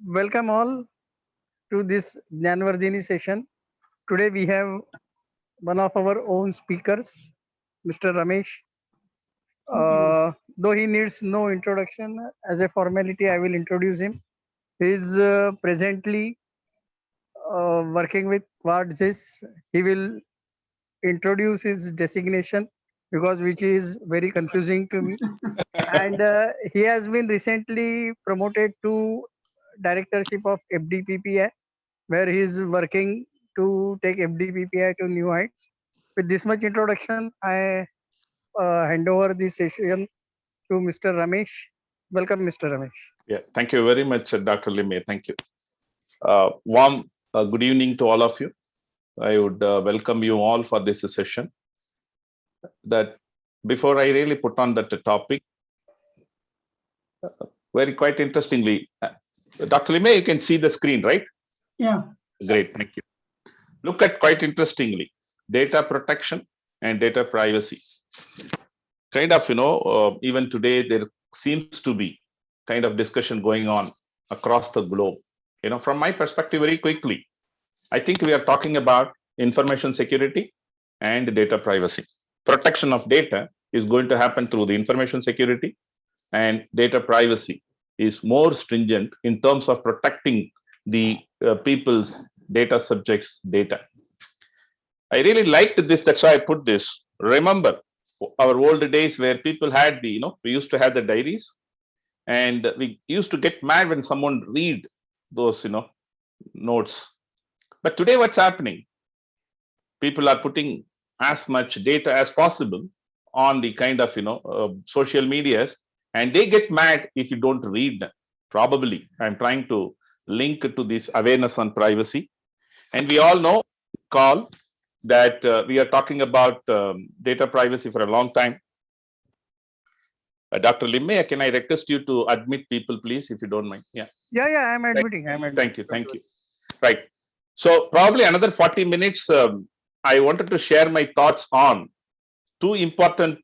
Welcome all to this Jnanvardhini session. Today we have one of our own speakers, Mr. Ramesh. Though he needs no introduction, as a formality, I will introduce him. He is presently working with Quartzis. He will introduce his designation because which is very confusing to me. And he has been recently promoted to directorship of FDPPI, where he is working to take FDPPI to new heights. With this much introduction, I hand over the session to Mr. Ramesh. Welcome, Mr. Ramesh. Yeah, thank you very much, Dr. Limay. Thank you. Warm good evening to all of you. I would welcome you all for this session. That before I really put on that topic, very quite interestingly, Dr. Limay, you can see the screen, right? Yeah. Great, thank you. Look at quite interestingly, data protection and data privacy. Kind of, even today there seems to be kind of discussion going on across the globe. From my perspective, very quickly, I think we are talking about information security and data privacy. Protection of data is going to happen through the information security, and data privacy is more stringent in terms of protecting the people's data subjects' data. I really liked this, that's why I put this. Remember our old days where people had we used to have the diaries, and we used to get mad when someone read those, notes. But today what's happening? People are putting as much data as possible on the kind of, social medias, and they get mad if you don't read them. Probably, I'm trying to link to this awareness on privacy. And we all know, call that we are talking about data privacy for a long time. Dr. Limay, can I request you to admit people, please, if you don't mind? Yeah. Yeah, I'm admitting. Thank you. Right. So probably another 40 minutes, I wanted to share my thoughts on two important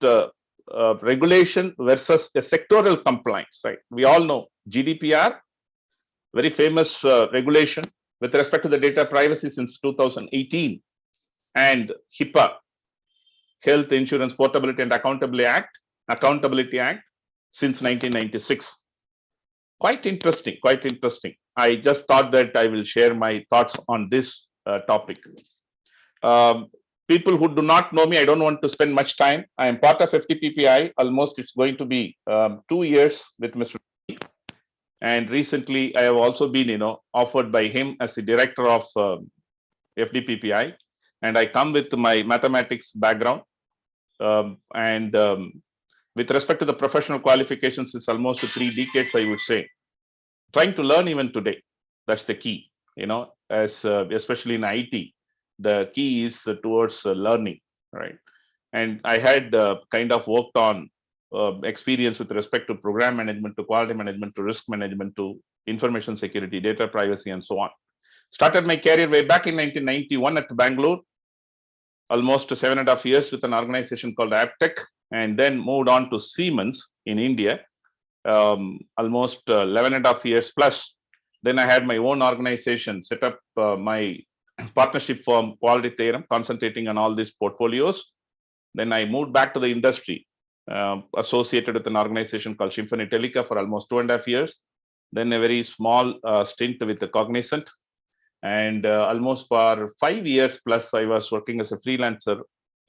regulation versus a sectoral compliance, right? We all know GDPR, very famous regulation with respect to the data privacy since 2018, and HIPAA, Health Insurance Portability and Accountability Act since 1996. Quite interesting. I just thought that I will share my thoughts on this topic. People who do not know me, I don't want to spend much time. I am part of FDPPI. Almost it's going to be 2 years with Mr. And recently, I have also been, offered by him as the director of FDPPI. And I come with my mathematics background. With respect to the professional qualifications, it's almost 3 decades, I would say. Trying to learn even today. That's the key, as especially in IT. The key is towards learning, right? And I had kind of worked on experience with respect to program management, to quality management, to risk management, to information security, data privacy, and so on. Started my career way back in 1991 at Bangalore, almost 7.5 years with an organization called Aptech, and then moved on to Siemens in India, almost 11.5 years plus. Then I had my own organization, set up my partnership firm, Quality Theorem, concentrating on all these portfolios. Then I moved back to the industry, associated with an organization called Symphony Teleca for almost 2.5 years. Then a very small stint with the Cognizant. And almost for 5 years plus, I was working as a freelancer,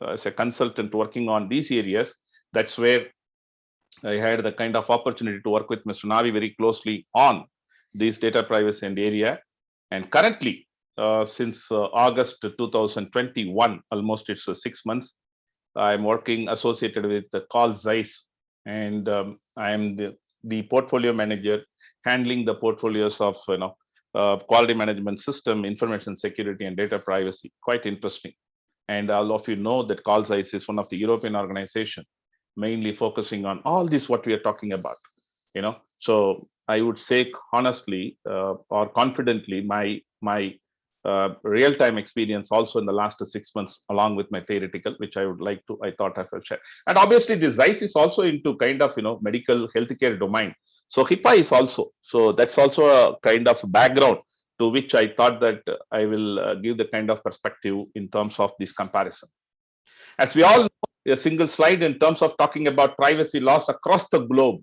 as a consultant working on these areas. That's where I had the kind of opportunity to work with Mr. Navi very closely on this data privacy and area. And currently, since August 2021, almost it's 6 months, I'm working associated with the call Zeiss, and I am the portfolio manager handling the portfolios of quality management system, information security, and data privacy. Quite interesting. And all of you know that call Zeiss is one of the European organization, mainly focusing on all this what we are talking about. So I would say honestly or confidently, my real-time experience also in the last 6 months, along with my theoretical, which I thought I will share. And obviously, this Zeiss is also into kind of medical healthcare domain. So HIPAA is also, so that's also a kind of background to which I thought that I will give the kind of perspective in terms of this comparison. As we all know, a single slide in terms of talking about privacy laws across the globe,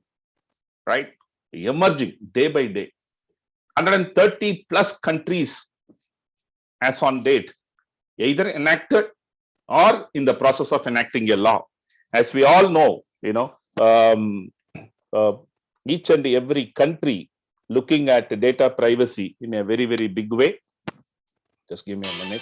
right? Emerging day by day. 130 plus countries as on date, either enacted or in the process of enacting a law. As we all know, uh, each and every country looking at data privacy in a very, very big way. Just give me a minute.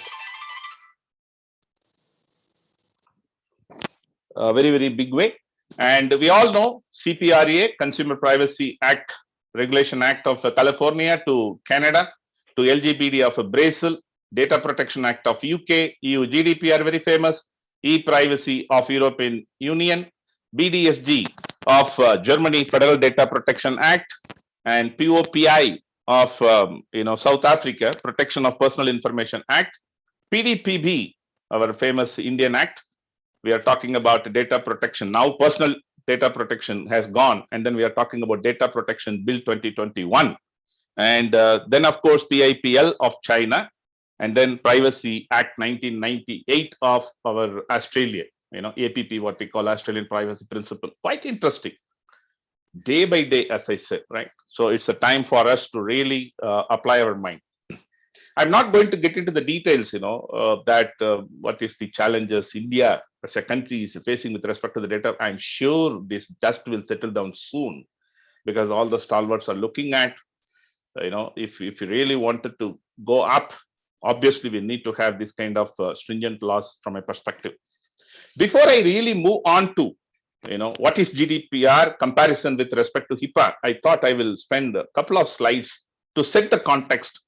A very, very big way. And we all know CPRA, Consumer Privacy Act, Regulation Act of California, to Canada, to LGBT of Brazil, Data Protection Act of UK, EU GDPR, very famous, e-privacy of European Union, BDSG of Germany, Federal Data Protection Act, and POPI of South Africa, Protection of Personal Information Act, PDPB, our famous Indian Act. We are talking about data protection. Now personal data protection has gone, and then we are talking about Data Protection Bill 2021. And then, of course, PIPL of China, and then Privacy Act 1998 of our Australia, APP, what we call Australian Privacy Principle. Quite interesting. Day by day, as I said, right? So it's a time for us to really apply our mind. I'm not going to get into the details, that what is the challenges India as a country is facing with respect to the data. I'm sure this dust will settle down soon, because all the stalwarts are looking at, if you really wanted to go up, obviously we need to have this kind of stringent laws from a perspective. Before I really move on to, what is GDPR comparison with respect to HIPAA, I thought I will spend a couple of slides to set the context.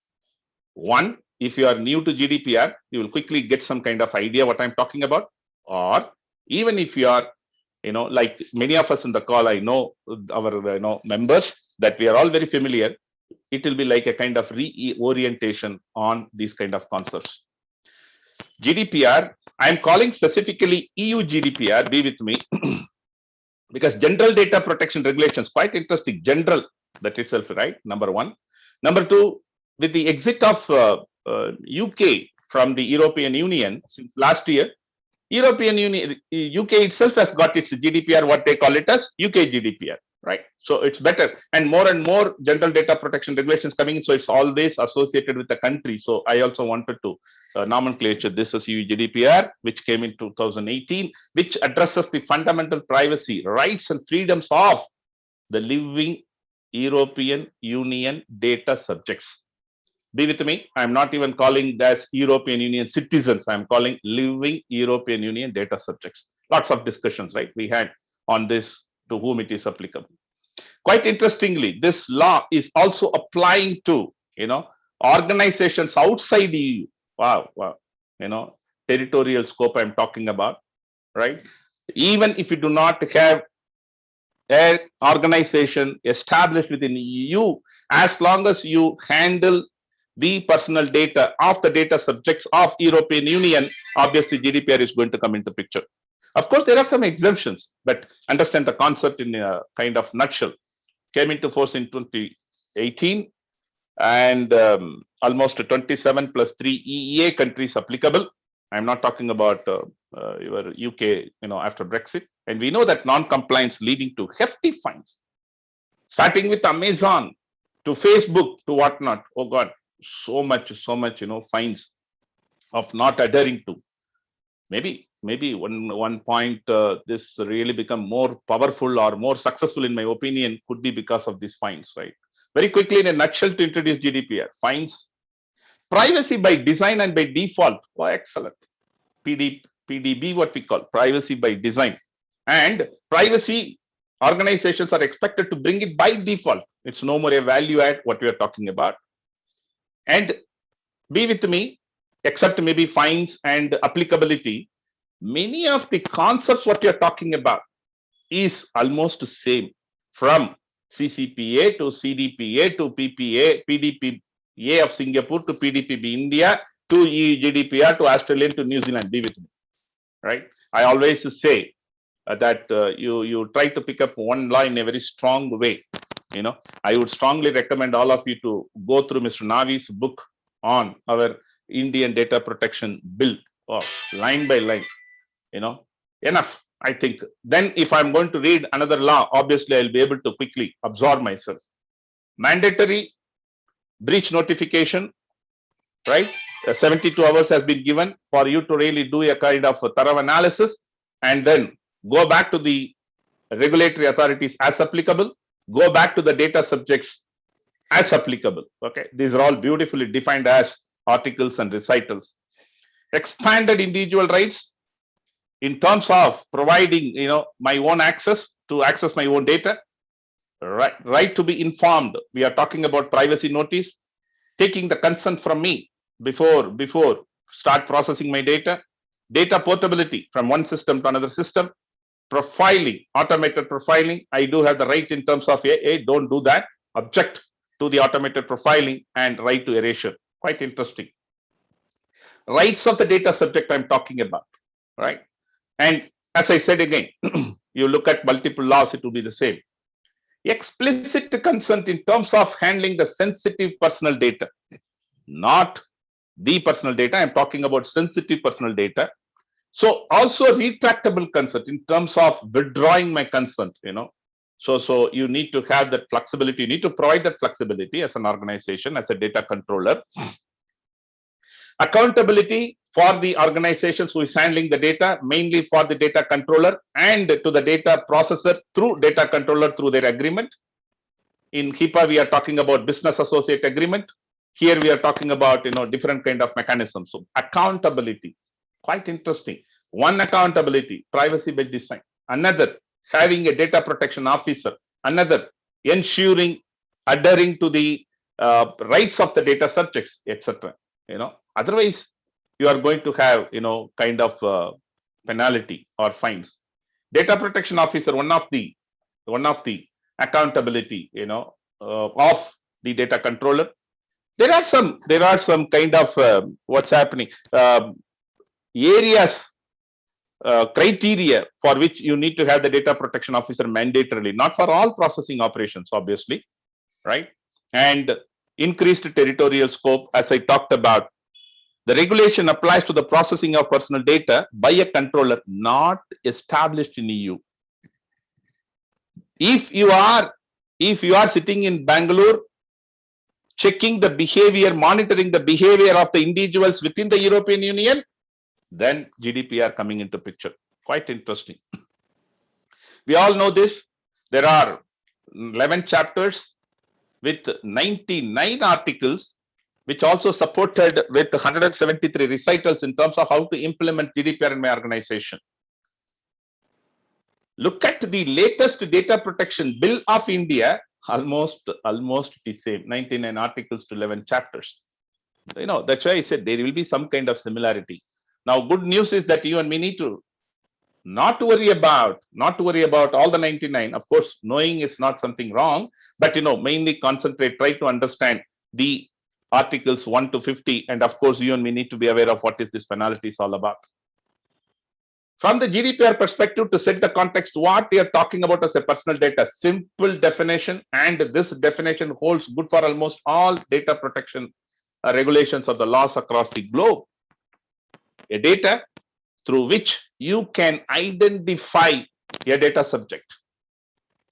One, if you are new to GDPR, you will quickly get some kind of idea what I'm talking about. Or even if you are, like many of us in the call, I know our members, that we are all very familiar. It will be like a kind of reorientation on these kind of concepts. GDPR, I'm calling specifically EU GDPR, be with me, because general data protection regulations, quite interesting, general, that itself, right? Number one. Number two, with the exit of UK from the European Union since last year, European Union, UK itself has got its GDPR, what they call it as UK GDPR, right? So it's better, and more general data protection regulations coming in. So it's always associated with the country. So I also wanted to nomenclature this as EU GDPR, which came in 2018, which addresses the fundamental privacy rights and freedoms of the living European Union data subjects. Be with me. I'm not even calling that European Union citizens. I'm calling living European Union data subjects. Lots of discussions, right? We had on this, to whom it is applicable. Quite interestingly, this law is also applying to, organizations outside EU. Wow. Territorial scope I'm talking about, right? Even if you do not have an organization established within EU, as long as you handle the personal data of the data subjects of European Union, obviously GDPR is going to come into picture. Of course, there are some exemptions, but understand the concept in a kind of nutshell. Came into force in 2018, and almost 27 plus 3 EEA countries applicable. I'm not talking about your UK, after Brexit. And we know that non-compliance leading to hefty fines, starting with Amazon to Facebook to whatnot. Oh God, so much, fines of not adhering to. Maybe one point this really become more powerful or more successful, in my opinion, could be because of these fines, right? Very quickly, in a nutshell, to introduce GDPR, fines, privacy by design and by default. Oh, excellent. PDB, what we call privacy by design. And privacy organizations are expected to bring it by default. It's no more a value add, what we are talking about. And be with me, except maybe fines and applicability, many of the concepts what you're talking about is almost the same, from CCPA to CDPA to PPA, PDPA of Singapore to PDPB India to GDPR to Australian to New Zealand. Be with me, right? I always say that you try to pick up one law in a very strong way. I would strongly recommend all of you to go through Mr. Navi's book on our Indian data protection bill, line by line. Enough. I think then if I'm going to read another law, obviously I'll be able to quickly absorb myself. Mandatory breach notification, right? 72 hours has been given for you to really do a kind of a thorough analysis and then go back to the regulatory authorities as applicable, go back to the data subjects as applicable. Okay, these are all beautifully defined as articles and recitals. Expanded individual rights in terms of providing, my own access to access my own data, right to be informed. We are talking about privacy notice, taking the consent from me before start processing my data, data portability from one system to another system, profiling, automated profiling. I do have the right in terms of, don't do that, object to the automated profiling, and right to erasure. Quite interesting. Rights of the data subject I'm talking about, right? And as I said again, you look at multiple laws, it will be the same. Explicit consent in terms of handling the sensitive personal data, not the personal data. I'm talking about sensitive personal data. So also retractable consent in terms of withdrawing my consent, So you need to have that flexibility. You need to provide that flexibility as an organization, as a data controller. Accountability for the organizations who is handling the data, mainly for the data controller and to the data processor through data controller through their agreement. In HIPAA, we are talking about business associate agreement. Here we are talking about, different kind of mechanisms. So accountability, quite interesting. One, accountability, privacy by design. Another, having a data protection officer. Another, ensuring adhering to the rights of the data subjects, etc. Otherwise you are going to have, kind of penalty or fines. Data protection officer, one of the accountability, of the data controller. There are some kind of what's happening areas, criteria for which you need to have the data protection officer mandatorily, not for all processing operations, obviously, right? And increased territorial scope, as I talked about. The regulation applies to the processing of personal data by a controller not established in EU. If you are sitting in Bangalore, checking the behavior, monitoring the behavior of the individuals within the European Union, then GDPR coming into picture. Quite interesting. We all know this. There are 11 chapters with 99 articles, which also supported with 173 recitals in terms of how to implement GDPR in my organization. Look at the latest data protection bill of India, almost the same, 99 articles to 11 chapters. That's why I said there will be some kind of similarity. Now, good news is that you and me need to not worry about all the 99. Of course, knowing is not something wrong, but mainly concentrate, try to understand the articles 1 to 50, and of course you and me need to be aware of what is this penalty is all about. From the GDPR perspective, to set the context, what we are talking about as a personal data, simple definition, and this definition holds good for almost all data protection regulations of the laws across the globe. A data through which you can identify a data subject.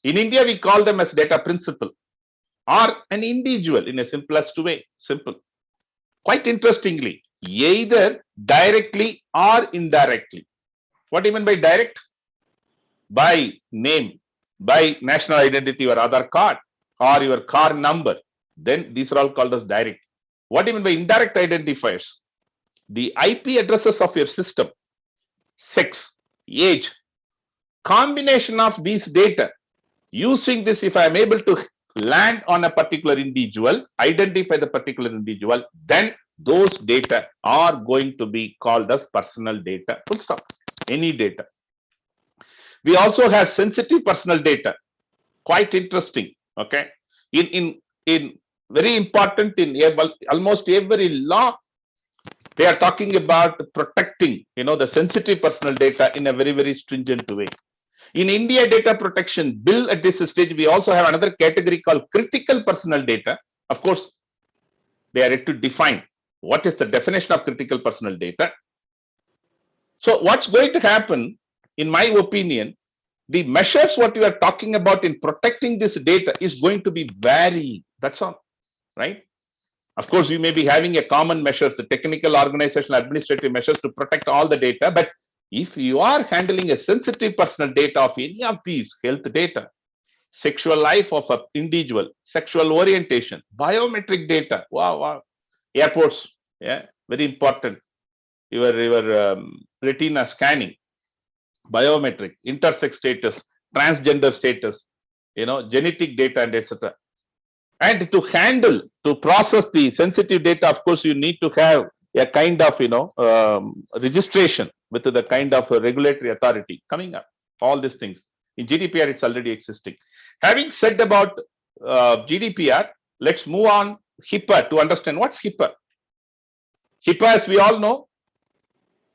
In India, we call them as data principal or an individual in a simplest way. Simple. Quite interestingly, either directly or indirectly. What do you mean by direct? By name, by national identity or Aadhaar card or your car number. Then these are all called as direct. What do you mean by indirect identifiers? The IP addresses of your system, sex, age, combination of these data. Using this, if I am able to land on a particular individual, identify the particular individual, then those data are going to be called as personal data. Full stop. Any data. We also have sensitive personal data. Quite interesting. Okay. In very important in almost every law, they are talking about protecting, the sensitive personal data in a very, very stringent way. In India data protection bill at this stage, we also have another category called critical personal data. Of course, they are yet to define what is the definition of critical personal data. So what's going to happen, in my opinion, the measures what you are talking about in protecting this data is going to be varying. That's all, right? Of course, you may be having a common measures, the technical, organizational, administrative measures to protect all the data. But if you are handling a sensitive personal data of any of these health data, sexual life of an individual, sexual orientation, biometric data, wow, airports, yeah, very important. Your retina scanning, biometric, intersex status, transgender status, genetic data, and etc. And to handle, to process the sensitive data, of course, you need to have a kind of, registration with the kind of regulatory authority coming up. All these things. In GDPR, it's already existing. Having said about GDPR, let's move on HIPAA to understand what's HIPAA. HIPAA, as we all know,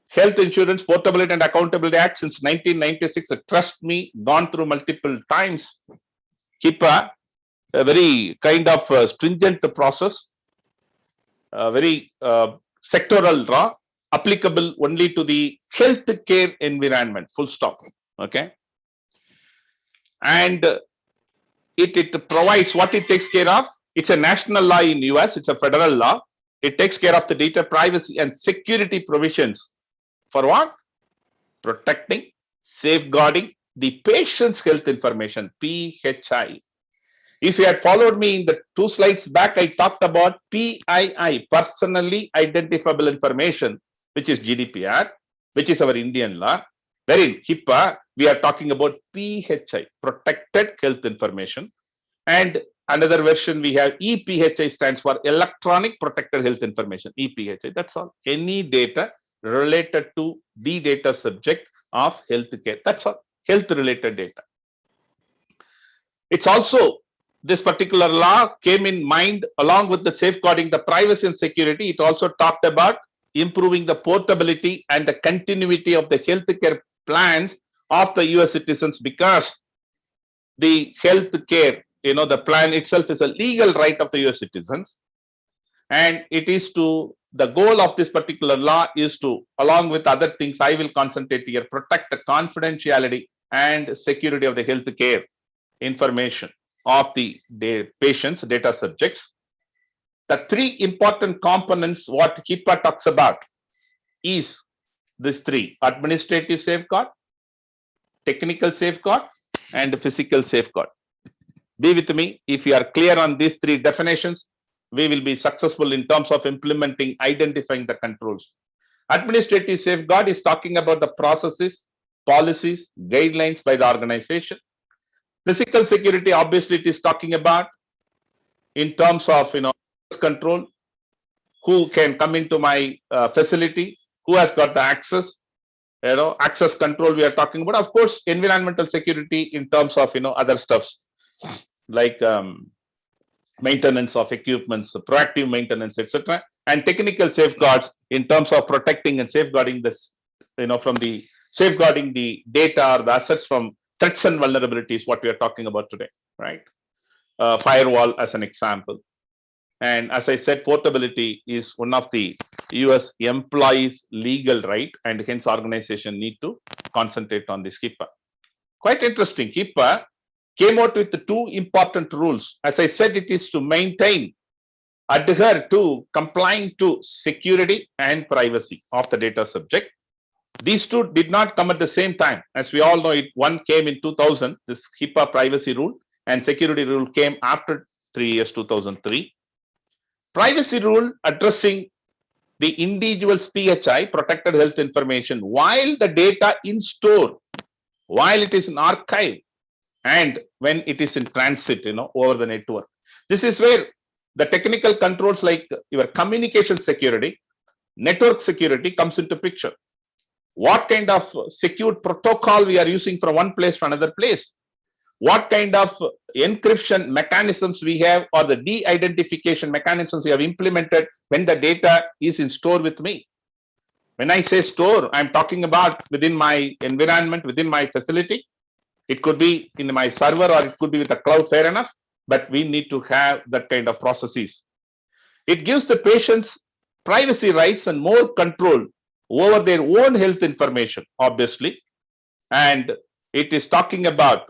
Health Insurance Portability and Accountability Act since 1996. Trust me, gone through multiple times. HIPAA, a very kind of stringent process, very sectoral law, applicable only to the healthcare environment, full stop. Okay. And it provides what it takes care of. It's a national law in US, it's a federal law. It takes care of the data privacy and security provisions for what? Protecting, safeguarding the patient's health information, PHI. If you had followed me in the 2 slides back, I talked about PII, personally identifiable information, which is GDPR, which is our Indian law. Wherein HIPAA, we are talking about PHI, protected health information. And another version we have EPHI, stands for electronic protected health information, EPHI. That's all. Any data related to the data subject of healthcare. That's all. Health related data. It's also, this particular law came in mind along with the safeguarding the privacy and security. It also talked about improving the portability and the continuity of the healthcare plans of the US citizens, because the healthcare, the plan itself is a legal right of the US citizens. And it is to, the goal of this particular law is to, along with other things, I will concentrate here, protect the confidentiality and security of the healthcare information of the patients, data subjects. The 3 important components what HIPAA talks about is these 3: administrative safeguard, technical safeguard, and physical safeguard. Be with me. If you are clear on these 3 definitions, we will be successful in terms of implementing, identifying the controls. Administrative safeguard is talking about the processes, policies, guidelines by the organization. Physical security, obviously, it is talking about in terms of control, who can come into my facility, who has got the access, access control we are talking about. Of course, environmental security in terms of other stuffs like maintenance of equipments, proactive maintenance, etc. And technical safeguards in terms of protecting and safeguarding this, from the safeguarding the data or the assets from threats and vulnerabilities, what we are talking about today, right? Firewall as an example. And as I said, portability is one of the US employees' legal right, and hence organization need to concentrate on this HIPAA. Quite interesting. HIPAA came out with the 2 important rules. As I said, it is to maintain, adhere to, complying to security and privacy of the data subject. These 2 did not come at the same time. As we all know, one came in 2000, this HIPAA privacy rule, and security rule came after 3 years, 2003. Privacy rule addressing the individual's PHI, protected health information, while the data in store, while it is in archive, and when it is in transit, over the network. This is where the technical controls like your communication security, network security comes into picture. What kind of secured protocol we are using from one place to another place? What kind of encryption mechanisms we have, or the de-identification mechanisms we have implemented when the data is in store with me? When I say store, I'm talking about within my environment, within my facility. It could be in my server or it could be with a cloud, fair enough, but we need to have that kind of processes. It gives the patients privacy rights and more control over their own health information, obviously. And it is talking about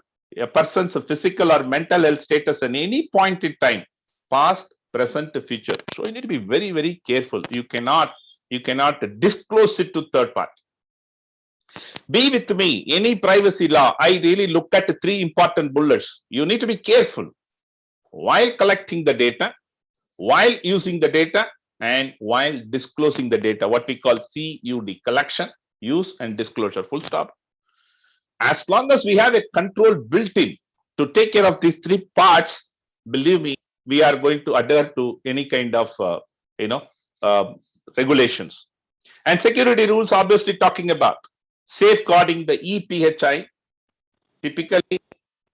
a person's physical or mental health status at any point in time, past, present, future. So you need to be very, very careful. You cannot disclose it to third party. Be with me. Any privacy law, I really look at three important bullets. You need to be careful while collecting the data, while using the data, and while disclosing the data, what we call CUD, collection, use, and disclosure, full stop. As long as we have a control built in to take care of these three parts, believe me, we are going to adhere to any kind of regulations. And security rules, obviously talking about safeguarding the EPHI. Typically,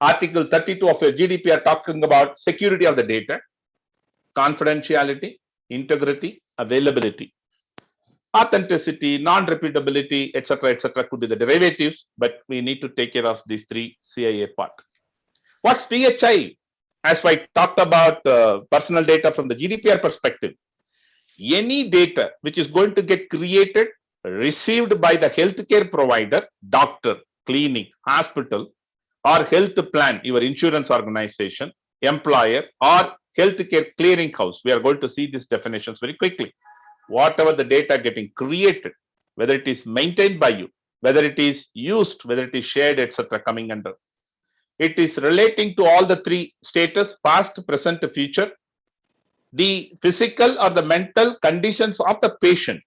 Article 32 of your GDPR talking about security of the data, confidentiality, integrity, availability, authenticity, non-repeatability, etc., could be the derivatives, but we need to take care of these three CIA part. What's PHI? As I talked about personal data from the GDPR perspective, any data which is going to get created, received by the healthcare provider, doctor, clinic, hospital, or health plan, your insurance organization, employer, or healthcare clearinghouse. We are going to see these definitions very quickly. Whatever the data getting created, whether it is maintained by you, whether it is used, whether it is shared, etc., coming under. It is relating to all the three status, past, present, future, the physical or the mental conditions of the patient,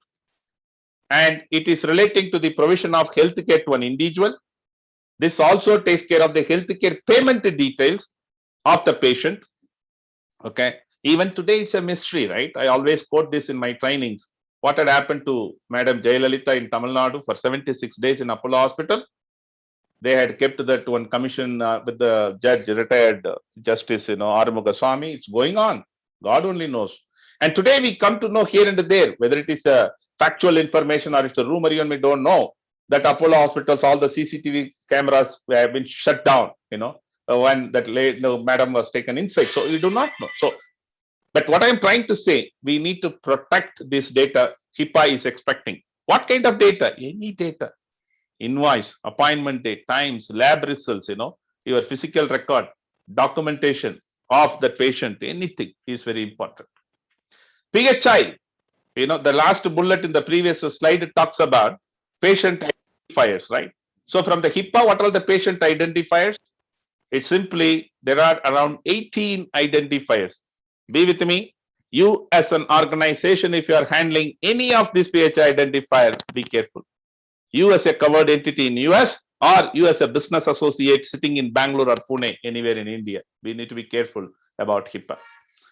and it is relating to the provision of healthcare to an individual. This also takes care of the healthcare payment details of the patient. Okay. Even today, it's a mystery, right? I always quote this in my trainings. What had happened to Madam Jayalalitha in Tamil Nadu for 76 days in Apollo Hospital? They had kept that one commission with the judge, retired Justice, Arumuga Swami. It's going on. God only knows. And today we come to know here and there, whether it is a factual information or it's a rumor, you and me don't know, that Apollo hospitals, all the CCTV cameras have been shut down, when that madam was taken inside. So we do not know. So, but what I'm trying to say, we need to protect this data. HIPAA is expecting. What kind of data? Any data. Invoice, appointment date, times, lab results, your physical record, documentation of the patient, anything is very important. PHI, the last bullet in the previous slide, it talks about patient identifiers, right? So from the HIPAA, what are the patient identifiers? It's simply, there are around 18 identifiers. Be with me. You as an organization, if you are handling any of these PHI identifier, be careful. You as a covered entity in US, or you as a business associate sitting in Bangalore or Pune, anywhere in India, we need to be careful about HIPAA.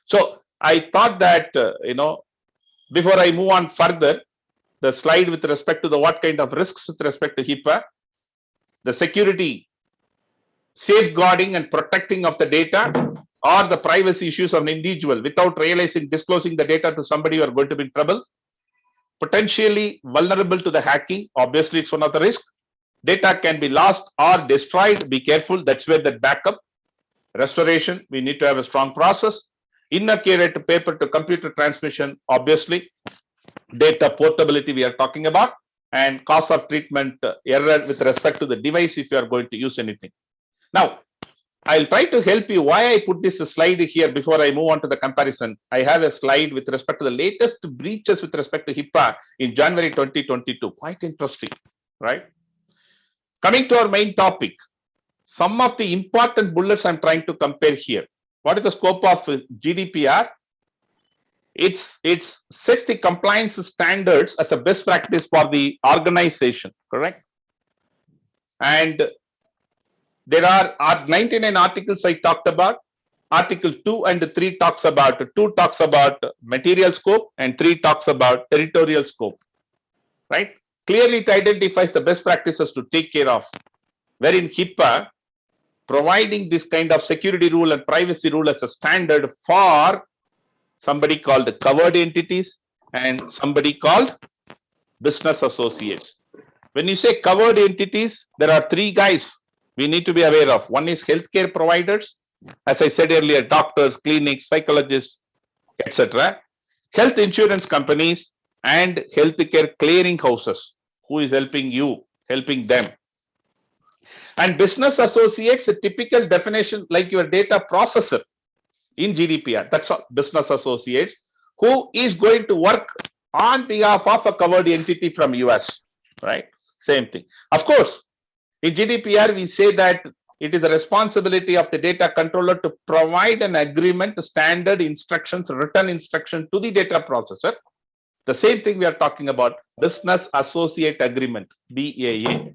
So I thought that, before I move on further, the slide with respect to the what kind of risks with respect to HIPAA, the security, safeguarding and protecting of the data, or the privacy issues of an individual without realizing, disclosing the data to somebody, you are going to be in trouble. Potentially vulnerable to the hacking, obviously it's one of the risks. Data can be lost or destroyed, be careful, that's where that backup. Restoration, we need to have a strong process. Inaccurate paper to computer transmission, obviously. Data portability we are talking about, and cost of treatment error with respect to the device if you are going to use anything. Now, I'll try to help you why I put this slide here before I move on to the comparison. I have a slide with respect to the latest breaches with respect to HIPAA in January 2022. Quite interesting, right? Coming to our main topic, some of the important bullets I'm trying to compare here. What is the scope of GDPR? It sets the compliance standards as a best practice for the organization, correct? And there are 99 articles I talked about. Article 2 and 3 talks about, 2 talks about material scope and 3 talks about territorial scope, right? Clearly it identifies the best practices to take care of, wherein HIPAA providing this kind of security rule and privacy rule as a standard for somebody called covered entities and somebody called business associates. When you say covered entities, there are 3 guys we need to be aware of. One is healthcare providers, as I said earlier, doctors, clinics, psychologists, etc. Health insurance companies and healthcare clearing houses. Who is helping you, helping them? And business associates, a typical definition like your data processor in GDPR. That's all, business associates, who is going to work on behalf of a covered entity from US, right? Same thing. Of course, in GDPR, we say that it is the responsibility of the data controller to provide an agreement, standard instructions, written instruction to the data processor. The same thing we are talking about, business associate agreement, BAA.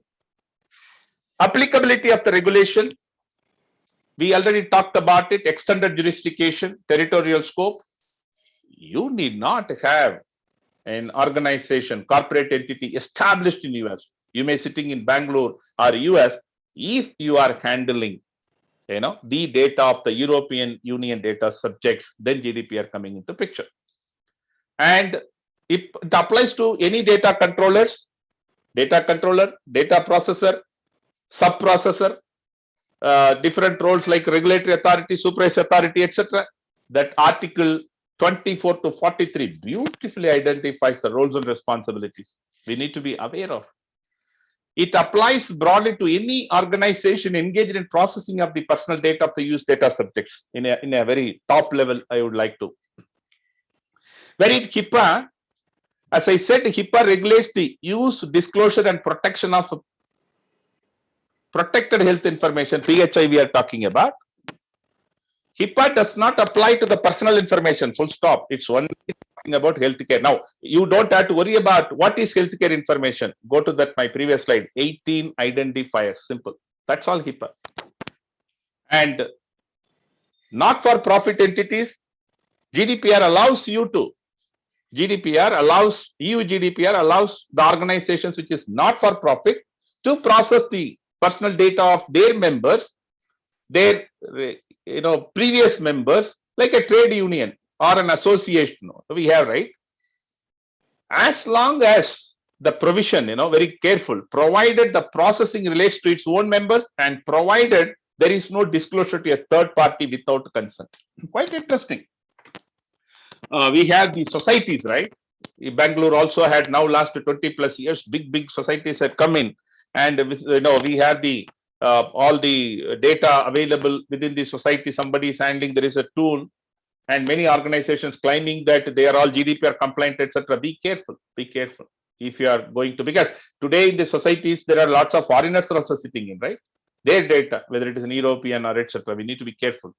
Applicability of the regulation, we already talked about it, extended jurisdiction, territorial scope. You need not have an organization, corporate entity established in US. You may sitting in Bangalore or US. If you are handling, the data of the European Union data subjects, then GDPR coming into picture. And it applies to any data controllers, data controller, data processor, sub-processor, different roles like regulatory authority, supervisory authority, etc. That article 24 to 43 beautifully identifies the roles and responsibilities we need to be aware of. It applies broadly to any organization engaged in processing of the personal data of the use data subjects in a very top level, I would like to. Where in HIPAA, as I said, HIPAA regulates the use, disclosure, and protection of protected health information, PHI we are talking about. HIPAA does not apply to the personal information, full stop. It's only talking about healthcare. Now, you don't have to worry about what is healthcare information. Go to that, my previous slide, 18 identifiers, simple. That's all HIPAA. And not for profit entities, GDPR allows you to, EU GDPR allows the organizations which is not for profit to process the personal data of their members, their previous members, like a trade union or an association we have, right? As long as the provision, very careful, provided the processing relates to its own members and provided there is no disclosure to a third party without consent. Quite interesting. We have the societies, right? Bangalore also had now last 20 plus years, big societies have come in, and we have the all the data available within the society. Somebody is handling, there is a tool, and many organizations claiming that they are all GDPR compliant, etc. Be careful if you are going to, because today in the societies there are lots of foreigners also sitting in, right? Their data, whether it is an European or etc. We need to be careful.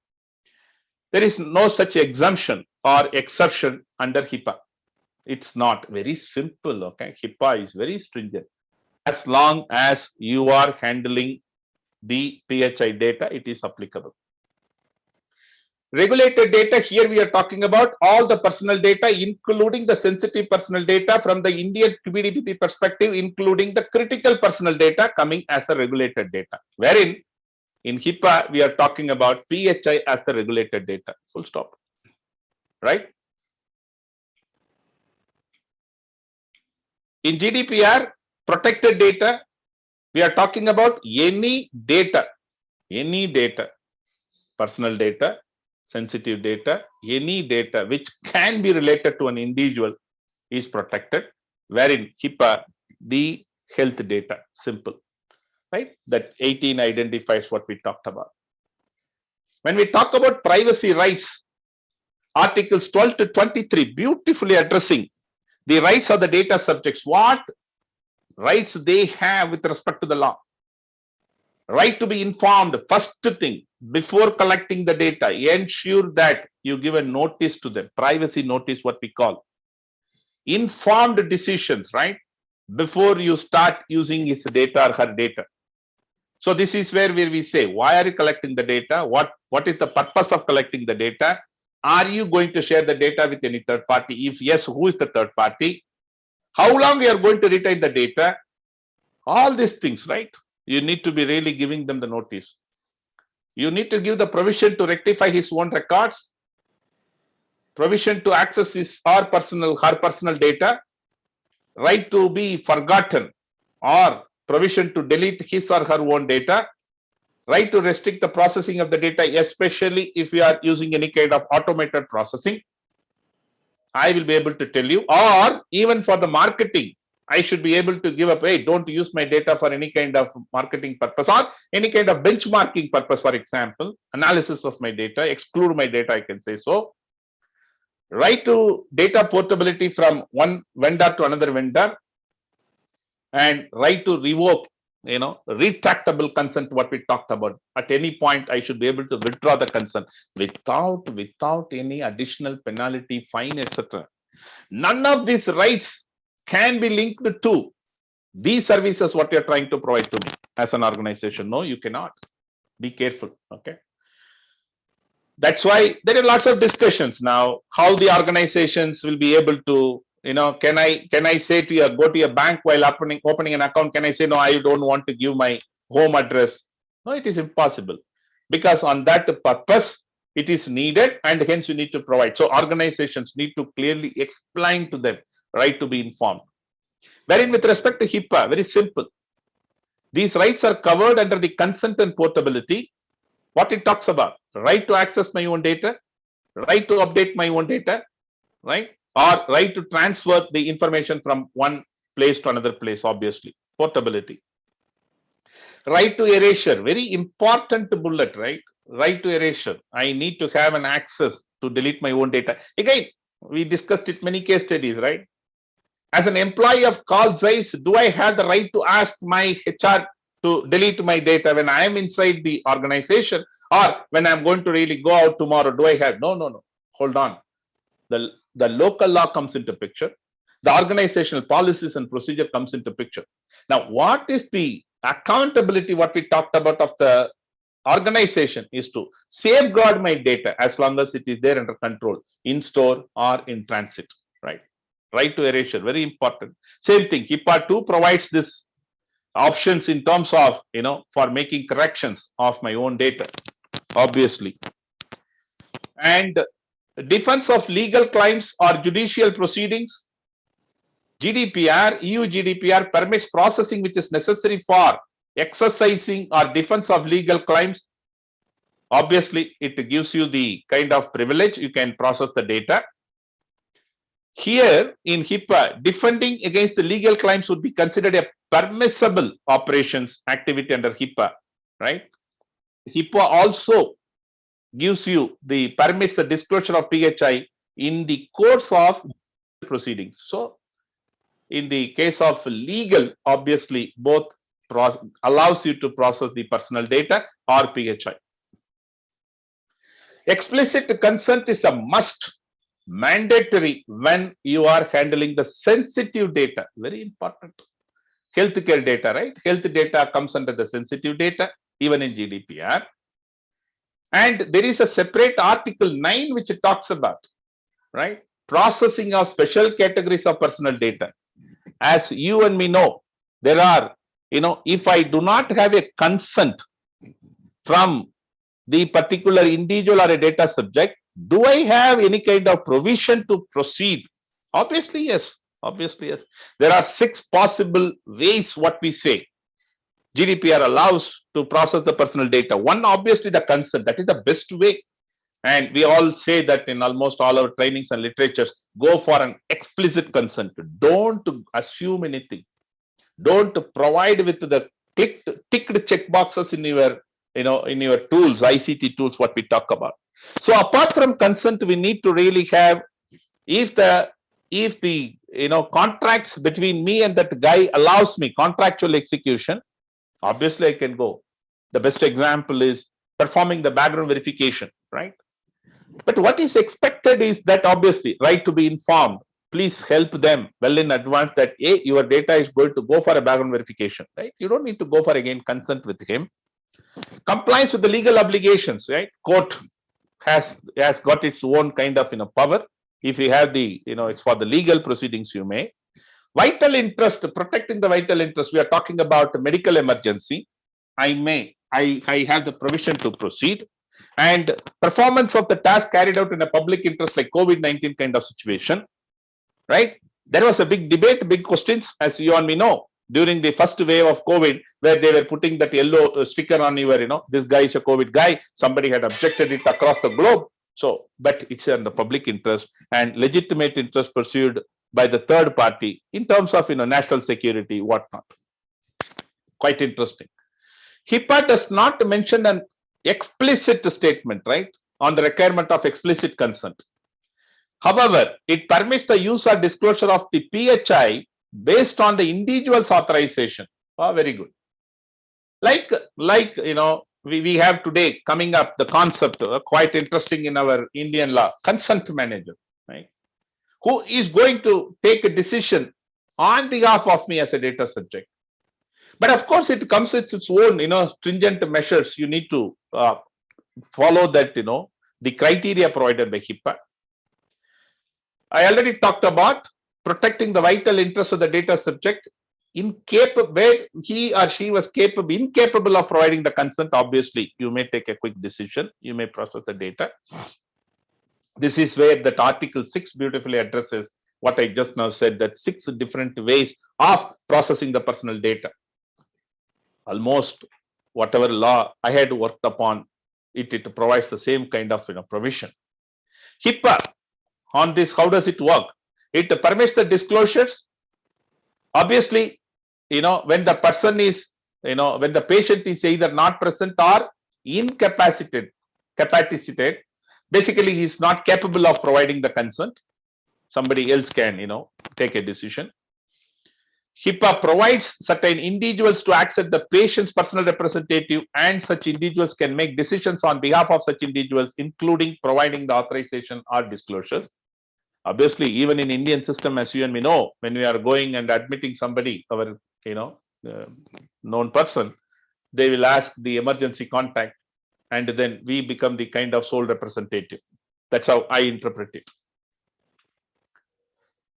There is no such exemption or exception under HIPAA. It's not very simple. Okay, HIPAA is very stringent. As long as you are handling the PHI data, it is applicable. Regulated data, here we are talking about all the personal data, including the sensitive personal data from the Indian PDPP perspective, including the critical personal data coming as a regulated data. Wherein in HIPAA, we are talking about PHI as the regulated data. Full stop. Right? In GDPR, protected data, we are talking about any data, personal data, sensitive data, any data which can be related to an individual is protected, wherein HIPAA, the health data, simple, right? That 18 identifies what we talked about. When we talk about privacy rights, articles 12 to 23, beautifully addressing the rights of the data subjects, what rights they have with respect to the law. Right to be informed, first thing, before collecting the data, ensure that you give a notice to them, privacy notice, what we call. Informed decisions, right? Before you start using his data or her data. So this is where we say, why are you collecting the data? What is the purpose of collecting the data? Are you going to share the data with any third party? If yes, who is the third party? How long you are going to retain the data? All these things, right? You need to be really giving them the notice. You need to give the provision to rectify his own records, provision to access his or her personal data, right to be forgotten, or provision to delete his or her own data, Right to restrict the processing of the data, especially if you are using any kind of automated processing. I will be able to tell you, or even for the marketing, I should be able to give up, hey, don't use my data for any kind of marketing purpose or any kind of benchmarking purpose, for example, analysis of my data, exclude my data, I can say so. Right to data portability from one vendor to another vendor, and right to revoke, retractable consent, what we talked about. At any point, I should be able to withdraw the consent without any additional penalty, fine, etc. None of these rights can be linked to these services what you're trying to provide to me as an organization. No, you cannot. Be careful. Okay. That's why there are lots of discussions now how the organizations will be able to, can I say to you, go to your bank while opening an account, can I say, no, I don't want to give my home address? No, it is impossible, because on that purpose it is needed, and hence you need to provide. So organizations need to clearly explain to them right to be informed. Wherein with respect to HIPAA, very simple. These rights are covered under the consent and portability. What it talks about: right to access my own data, right to update my own data, right? Or right to transfer the information from one place to another place, obviously. Portability. Right to erasure, very important bullet, right? Right to erasure. I need to have an access to delete my own data. Again, we discussed it many case studies, right? As an employee of Carl Zeiss, do I have the right to ask my HR to delete my data when I am inside the organization, or when I'm going to really go out tomorrow? Do I have? No. Hold on. The local law comes into picture. The organizational policies and procedure comes into picture. Now, what is the accountability? What we talked about of the organization is to safeguard my data as long as it is there under control in store or in transit, right? Right to erasure, very important. Same thing, HIPAA 2 provides this options in terms of, for making corrections of my own data, obviously. And defense of legal claims or judicial proceedings. GDPR, EU GDPR permits processing which is necessary for exercising or defense of legal claims. Obviously, it gives you the kind of privilege, you can process the data. Here in HIPAA, defending against the legal claims would be considered a permissible operations activity under HIPAA, right? HIPAA also gives you permits the disclosure of PHI in the course of proceedings. So, in the case of legal, obviously, both allows you to process the personal data or PHI. Explicit consent is a must, mandatory when you are handling the sensitive data. Very important. Healthcare data, right? Health data comes under the sensitive data, even in GDPR. And there is a separate Article 9 which it talks about, right? Processing of special categories of personal data. As you and me know, there are, if I do not have a consent from the particular individual or a data subject, do I have any kind of provision to proceed? Obviously, yes. Obviously, yes. There are 6 possible ways what we say GDPR allows to process the personal data. One, obviously, the consent. That is the best way. And we all say that in almost all our trainings and literatures, go for an explicit consent. Don't assume anything. Don't provide with the ticked check boxes in your, in your tools, ICT tools, what we talk about. So apart from consent, we need to really have, if the contracts between me and that guy allows me contractual execution, obviously I can go. The best example is performing the background verification, right? But what is expected is that, obviously, right to be informed. Please help them well in advance that your data is going to go for a background verification, right? You don't need to go for again consent with him. Compliance with the legal obligations, right? Court has got its own kind of power. If you have the, it's for the legal proceedings you may. Vital interest, protecting the vital interest. We are talking about medical emergency. I have the provision to proceed. And performance of the task carried out in a public interest like COVID-19 kind of situation, right? There was a big debate, big questions, as you and me know. during the first wave of COVID, where they were putting that yellow sticker on your, this guy is a COVID guy. Somebody had objected it across the globe. So, but it's in the public interest and legitimate interest pursued by the third party in terms of, national security, whatnot. Quite interesting. HIPAA does not mention an explicit statement, right, on the requirement of explicit consent. However, it permits the use or disclosure of the PHI based on the individual's authorization. Very good. Like we have today coming up the concept, quite interesting in our Indian law, consent manager, right? Who is going to take a decision on behalf of me as a data subject. But of course, it comes with its own, stringent measures. You need to follow that, the criteria provided by HIPAA. I already talked about protecting the vital interests of the data subject where he or she was incapable of providing the consent. Obviously, you may take a quick decision. You may process the data. This is where that Article 6 beautifully addresses what I just now said, that 6 different ways of processing the personal data. Almost whatever law I had worked upon, it provides the same kind of provision. HIPAA on this, how does it work? It permits the disclosures. Obviously, when the person is, when the patient is either not present or incapacitated, basically he is not capable of providing the consent. Somebody else can, take a decision. HIPAA provides certain individuals to accept the patient's personal representative, and such individuals can make decisions on behalf of such individuals, including providing the authorization or disclosures. Obviously, even in Indian system, as you and me know, when we are going and admitting somebody, our known person, they will ask the emergency contact, and then we become the kind of sole representative. That's how I interpret it.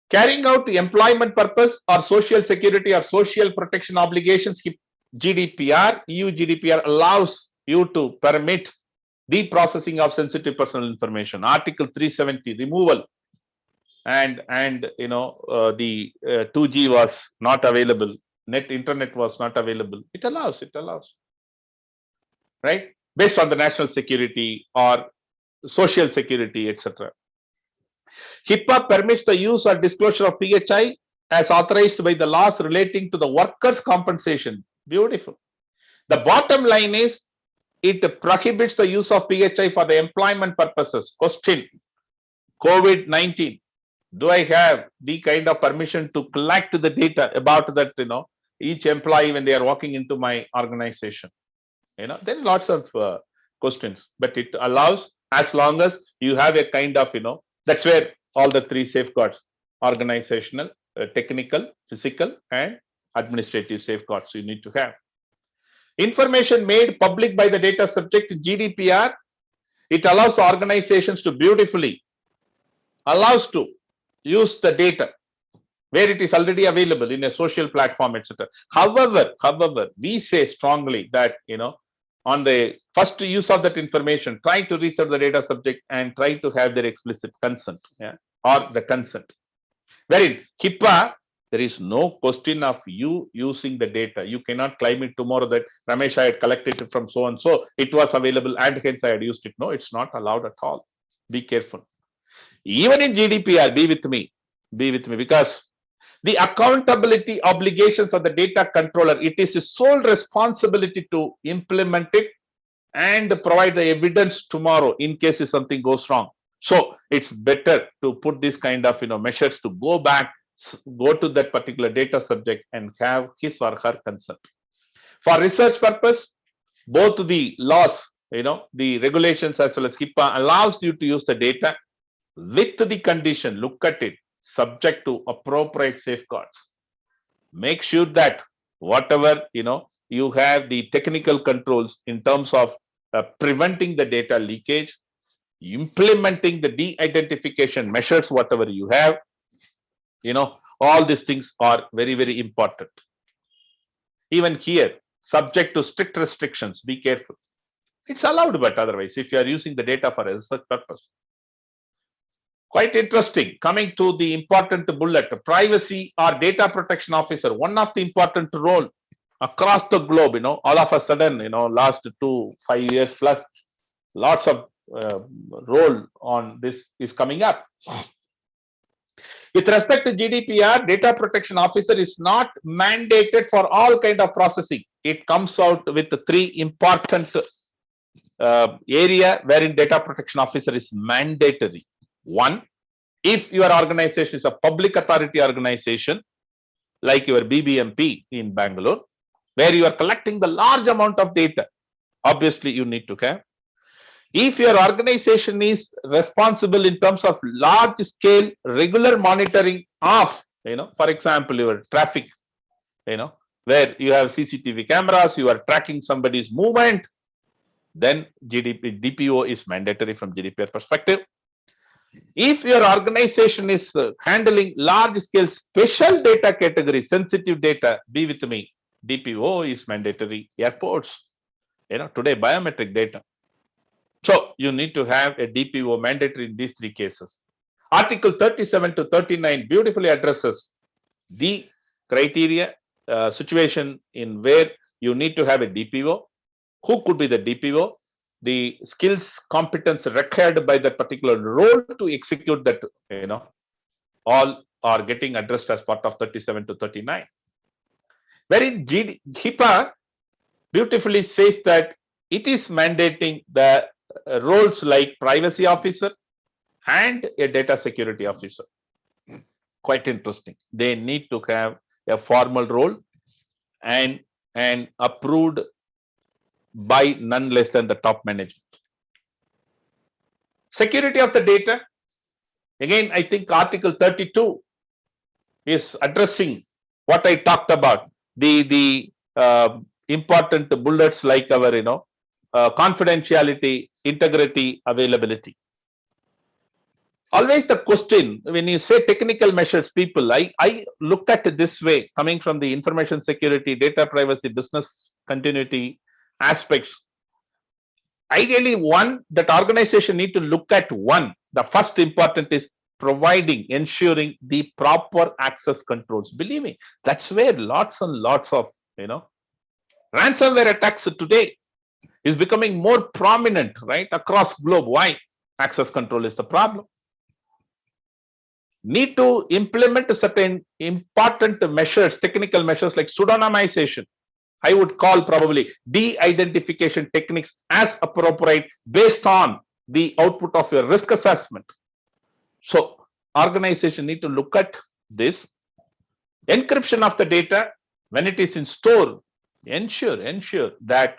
Carrying out the employment purpose or social security or social protection obligations, GDPR, EU GDPR allows you to permit the processing of sensitive personal information. Article 370, removal, and the 2G was not available, internet was not available. It allows, right? Based on the national security or social security, etc. HIPAA permits the use or disclosure of PHI as authorized by the laws relating to the workers' compensation. Beautiful. The bottom line is, it prohibits the use of PHI for the employment purposes. Question: COVID-19. Do I have the kind of permission to collect the data about that, each employee when they are walking into my organization? Then lots of questions, but it allows, as long as you have a kind of, that's where all the 3 safeguards: organizational, technical, physical, and administrative safeguards you need to have. Information made public by the data subject, GDPR, it allows the organizations to beautifully allows to use the data where it is already available in a social platform, etc. However, we say strongly that, on the first use of that information, try to reach out the data subject and try to have their explicit consent, or the consent. Wherein HIPAA, there is no question of you using the data. You cannot claim it tomorrow that Ramesh, I had collected it from so and so, it was available and hence I had used it. No, it's not allowed at all. Be careful. Even in GDPR, be with me, because the accountability obligations of the data controller, it is his sole responsibility to implement it and provide the evidence tomorrow in case if something goes wrong. So it's better to put this kind of measures to go to that particular data subject and have his or her consent. For research purpose, both the laws, the regulations as well as HIPAA allows you to use the data with the condition, look at it, subject to appropriate safeguards. Make sure that whatever, you have the technical controls in terms of preventing the data leakage, implementing the de-identification measures, whatever you have, all these things are very, very important. Even here, subject to strict restrictions, be careful. It's allowed, but otherwise, if you are using the data for a research purpose. Quite interesting. Coming to the important bullet, privacy or data protection officer, one of the important role across the globe, all of a sudden, last 5 years plus, lots of role on this is coming up. With respect to GDPR, data protection officer is not mandated for all kind of processing. It comes out with the three important area wherein data protection officer is mandatory. One, if your organization is a public authority organization, like your BBMP in Bangalore, where you are collecting the large amount of data, obviously you need to have. If your organization is responsible in terms of large scale regular monitoring of, for example, your traffic, where you have CCTV cameras, you are tracking somebody's movement, then DPO is mandatory from GDPR perspective. If your organization is handling large scale special data categories, sensitive data, be with me, DPO is mandatory. Airports, today biometric data. So you need to have a DPO mandatory in these three cases. Article 37 to 39 beautifully addresses the criteria situation in where you need to have a DPO. Who could be the DPO? The skills, competence required by that particular role to execute that, all are getting addressed as part of 37 to 39. Wherein HIPAA beautifully says that it is mandating the roles like privacy officer and a data security officer. Quite interesting. They need to have a formal role and approved by none less than the top management. Security of the data. Again, I think Article 32 is addressing what I talked about. The important bullets like our, confidentiality, integrity, availability. Always the question, when you say technical measures, people, I look at it this way, coming from the information security, data privacy, business continuity aspects. Ideally, that organization need to look at the first important is ensuring the proper access controls. Believe me, that's where lots and lots of, ransomware attacks today is becoming more prominent, right, across globe. Why? Access control is the problem. Need to implement certain important measures, technical measures like pseudonymization. I would call probably de-identification techniques as appropriate based on the output of your risk assessment. So organization need to look at this. Encryption of the data when it is in store, ensure that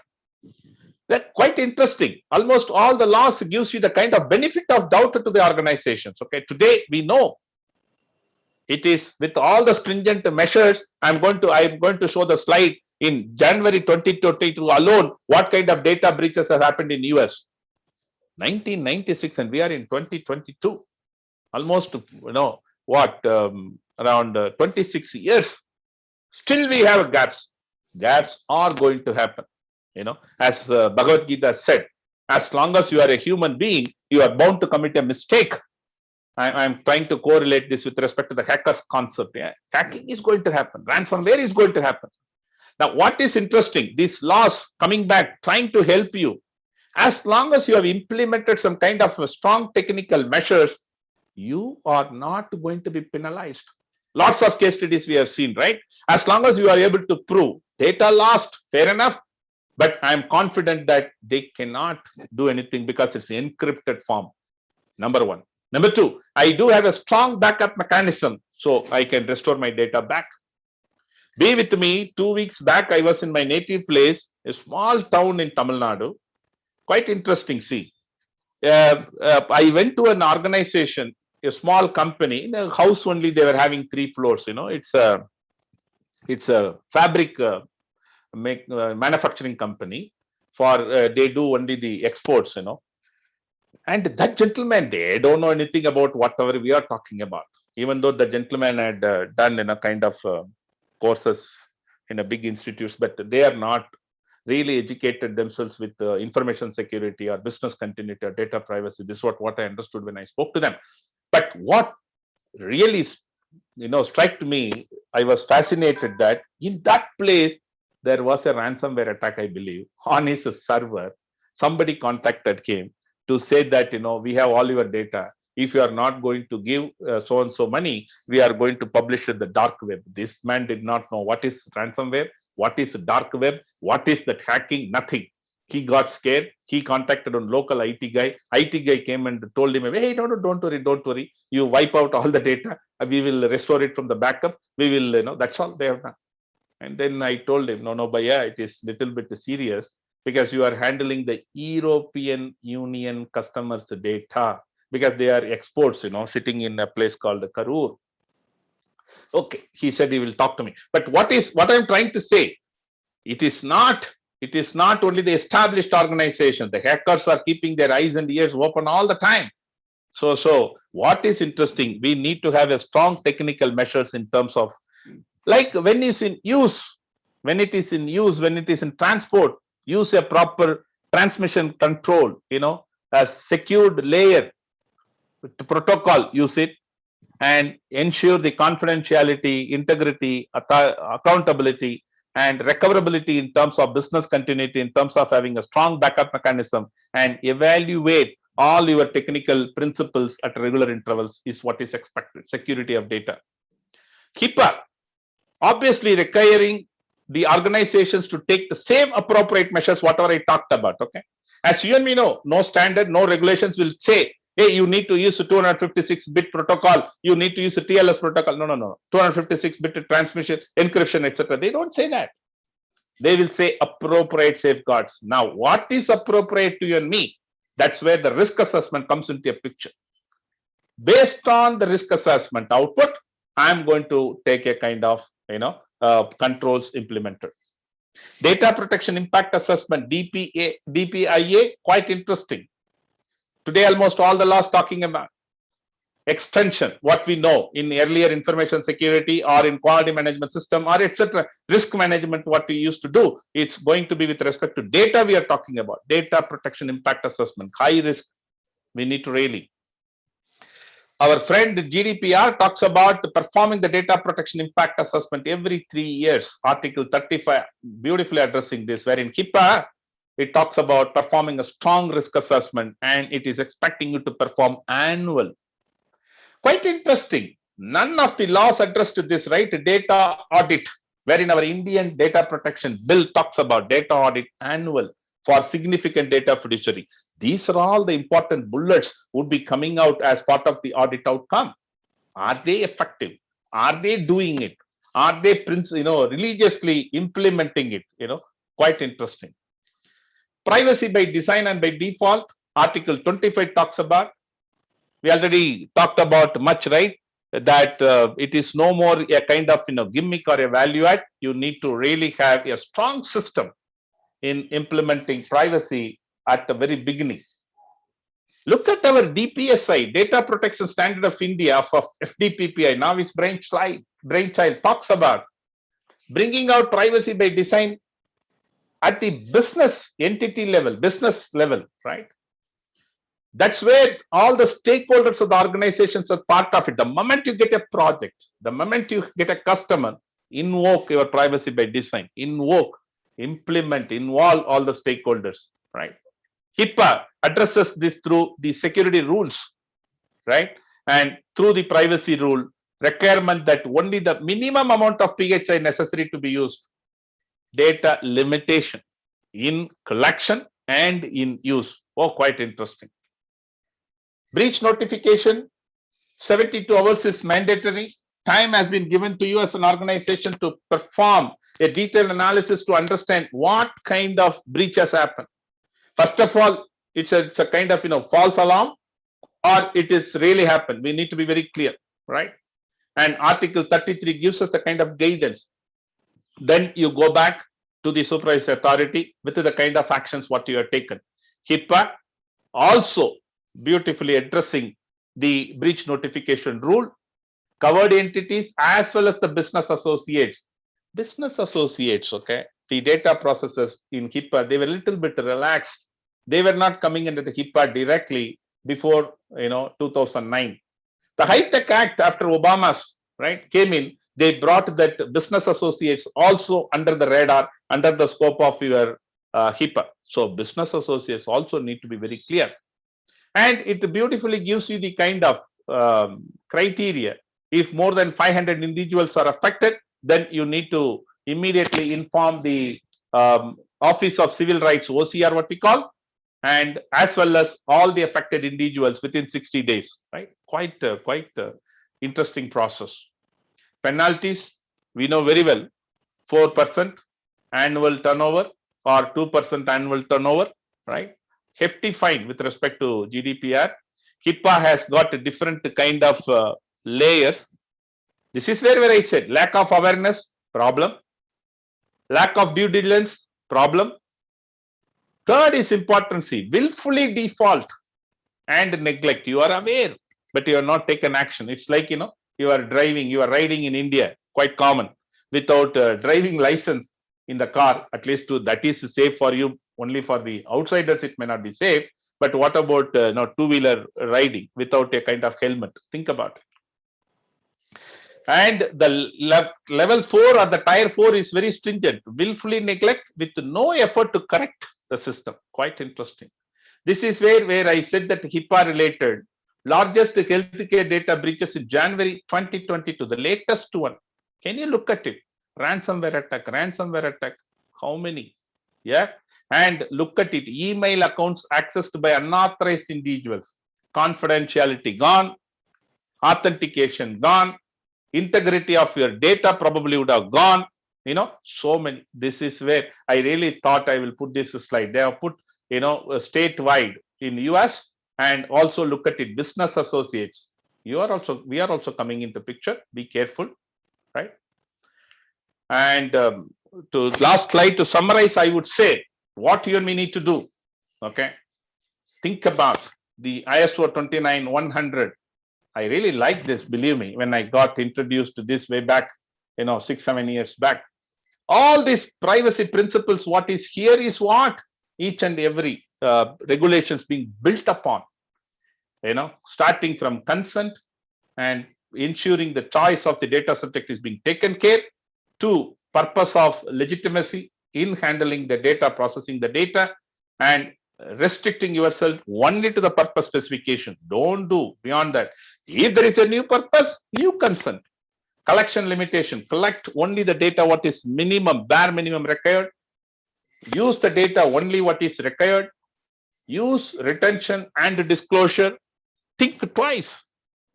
quite interesting. Almost all the laws gives you the kind of benefit of doubt to the organizations. Okay, today we know it is with all the stringent measures. I'm going to show the slide. In January 2022 alone, what kind of data breaches have happened in US? 1996, and we are in 2022. Almost, around 26 years. Still we have gaps. Gaps are going to happen. As Bhagavad Gita said, as long as you are a human being, you are bound to commit a mistake. I'm trying to correlate this with respect to the hackers concept. Yeah. Hacking is going to happen. Ransomware is going to happen. Now, what is interesting, these laws coming back, trying to help you, as long as you have implemented some kind of strong technical measures, you are not going to be penalized. Lots of case studies we have seen, right? As long as you are able to prove data lost, fair enough, but I'm confident that they cannot do anything because it's encrypted form. Number one. Number two, I do have a strong backup mechanism, so I can restore my data back. Be with me, 2 weeks back, I was in my native place, a small town in Tamil Nadu. Quite interesting, see. I went to an organization, a small company, in a house only, they were having 3 floors, it's a fabric manufacturing company for, they do only the exports, And that gentleman, they don't know anything about whatever we are talking about, even though the gentleman had done, kind of courses in a big institutes, but they are not really educated themselves with information security or business continuity or data privacy. This is what I understood when I spoke to them. But what really, struck me, I was fascinated that in that place there was a ransomware attack, I believe, on his server. Somebody contacted him to say that, we have all your data. If you are not going to give so and so money, we are going to publish it the dark web. This man did not know what is ransomware, what is dark web, what is that hacking, nothing. He got scared. He contacted a local IT guy. IT guy came and told him, hey, no, don't worry, don't worry. You wipe out all the data. We will restore it from the backup. We will, that's all they have done. And then I told him, no, but yeah, it is little bit serious because you are handling the European Union customers' data because they are exports, sitting in a place called Karur. Okay, he said he will talk to me. But what I'm trying to say, it is not only the established organization. The hackers are keeping their eyes and ears open all the time. So what is interesting, we need to have a strong technical measures in terms of, like when it's in use, when it is in transport, use a proper transmission control, a secured layer protocol, use it, and ensure the confidentiality, integrity, accountability, and recoverability in terms of business continuity, in terms of having a strong backup mechanism, and evaluate all your technical principles at regular intervals is what is expected. Security of data. HIPAA, obviously requiring the organizations to take the same appropriate measures, whatever I talked about. Okay. As you and me know, no standard, no regulations will say, hey, you need to use a 256-bit protocol, you need to use a TLS protocol. No. 256-bit transmission, encryption, etc. They don't say that. They will say appropriate safeguards. Now, what is appropriate to you and me? That's where the risk assessment comes into a picture. Based on the risk assessment output, I'm going to take a kind of, controls implemented. Data protection impact assessment, DPIA, quite interesting. Today, almost all the laws talking about extension, what we know in earlier information security or in quality management system or etc. Risk management, what we used to do, it's going to be with respect to data we are talking about. Data protection impact assessment, high risk, we need to really. Our friend GDPR talks about performing the data protection impact assessment every 3 years. Article 35 beautifully addressing this, wherein HIPAA, it talks about performing a strong risk assessment and it is expecting you to perform annual. Quite interesting. None of the laws addressed to this, right? Data audit, wherein our Indian data protection bill talks about data audit annual for significant data fiduciary. These are all the important bullets would be coming out as part of the audit outcome. Are they effective? Are they doing it? Are they, religiously implementing it? Quite interesting. Privacy by design and by default, Article 25 talks about. We already talked about much, right? That it is no more a kind of gimmick or a value add. You need to really have a strong system in implementing privacy at the very beginning. Look at our DPSI, Data Protection Standard of India, of FDPPI. Now its brainchild talks about bringing out privacy by design at the business entity level, right? That's where all the stakeholders of the organizations are part of it. The moment you get a project, the moment you get a customer, invoke your privacy by design, implement, involve all the stakeholders, right? HIPAA addresses this through the security rules, right? And through the privacy rule, requirement that only the minimum amount of PHI necessary to be used. Data limitation in collection and in use. Oh, quite interesting. Breach notification, 72 hours is mandatory. Time has been given to you as an organization to perform a detailed analysis to understand what kind of breach has happened. First of all, it's a kind of false alarm, or it is really happened. We need to be very clear, right? And Article 33 gives us a kind of guidance. Then you go back to the supervised authority with the kind of actions what you have taken. HIPAA also beautifully addressing the breach notification rule, covered entities as well as the business associates. Business associates, okay, the data processors in HIPAA, they were a little bit relaxed. They were not coming into the HIPAA directly before 2009. The High-Tech Act after Obama's came in, they brought that business associates also under the radar, under the scope of your HIPAA. So business associates also need to be very clear. And it beautifully gives you the kind of criteria. If more than 500 individuals are affected, then you need to immediately inform the Office of Civil Rights, OCR, what we call, and as well as all the affected individuals within 60 days. Right? Quite interesting process. Penalties, we know very well, 4% annual turnover or 2% annual turnover, right? Hefty fine with respect to GDPR. HIPAA has got a different kind of layers. This is where I said lack of awareness, problem. Lack of due diligence, problem. Third is importancy, willfully default and neglect. You are aware, but you are not taken action. It's like, you are driving, you are riding in India, quite common, without driving license in the car. At least that is safe for you. Only for the outsiders, it may not be safe. But what about two-wheeler riding without a kind of helmet? Think about it. And the level 4 or the tier 4 is very stringent. Willfully neglect with no effort to correct the system. Quite interesting. This is where I said that HIPAA related largest healthcare data breaches in January 2022, the latest one. Can you look at it? Ransomware attack. How many? Yeah. And look at it. Email accounts accessed by unauthorized individuals. Confidentiality gone. Authentication gone. Integrity of your data probably would have gone. So many. This is where I really thought I will put this slide. They have put, statewide in US, and also look at it, business associates. We are also coming into picture. Be careful, right? And to last slide, to summarize, I would say what you and me need to do. Okay, think about the ISO 29100. I really like this, believe me, when I got introduced to this way back, 6-7 years back. All these privacy principles, what is here is what each and every regulations being built upon, starting from consent and ensuring the choice of the data subject is being taken care, to purpose of legitimacy in handling the data, processing the data, and restricting yourself only to the purpose specification. Don't do beyond that. If there is a new purpose, you consent. Collection limitation, collect only the data what is bare minimum required. Use the data only what is required. Use retention and disclosure. Think twice.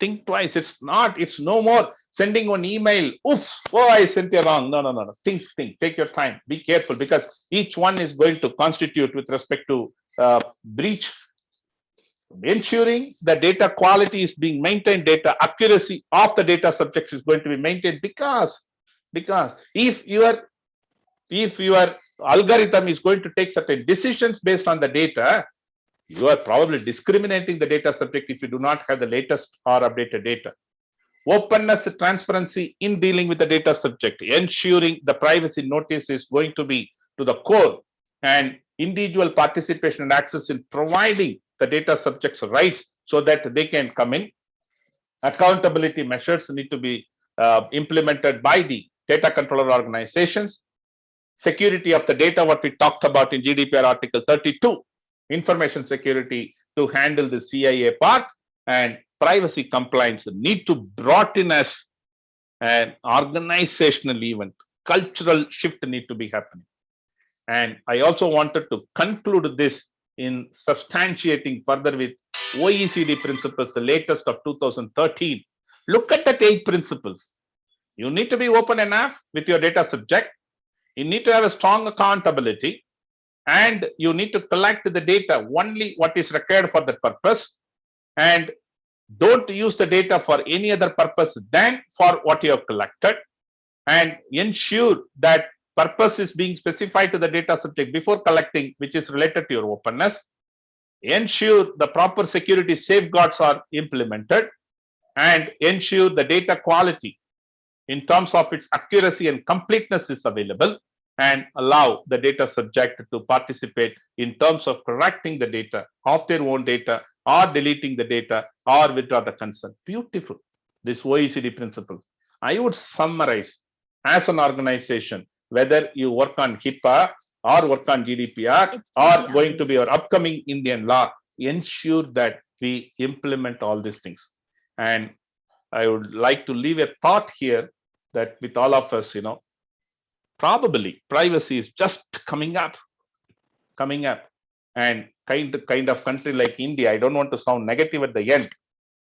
It's no more sending one email. Oops, I sent you wrong. No. Think. Take your time. Be careful, because each one is going to constitute with respect to breach. Ensuring the data quality is being maintained, data accuracy of the data subjects is going to be maintained, because if your algorithm is going to take certain decisions based on the data, you are probably discriminating the data subject if you do not have the latest or updated data. Openness, transparency in dealing with the data subject, ensuring the privacy notice is going to be to the core, and individual participation and access in providing the data subjects rights so that they can come in. Accountability measures need to be implemented by the data controller organizations. Security of the data, what we talked about in GDPR Article 32, information security to handle the CIA part, and privacy compliance need to brought in as an organizational event. Cultural shift need to be happening. And I also wanted to conclude this in substantiating further with OECD principles, the latest of 2013. Look at that 8 principles. You need to be open enough with your data subject. You need to have a strong accountability, and you need to collect the data only what is required for that purpose, and don't use the data for any other purpose than for what you have collected, and ensure that purpose is being specified to the data subject before collecting, which is related to your openness. Ensure the proper security safeguards are implemented, and ensure the data quality in terms of its accuracy and completeness is available, and allow the data subject to participate in terms of correcting the data of their own data or deleting the data or withdraw the consent. Beautiful. This OECD principles. I would summarize as an organization, whether you work on HIPAA or work on GDPR or going to be our upcoming Indian law, ensure that we implement all these things. And I would like to leave a thought here that with all of us, probably privacy is just coming up. And kind of country like India, I don't want to sound negative at the end.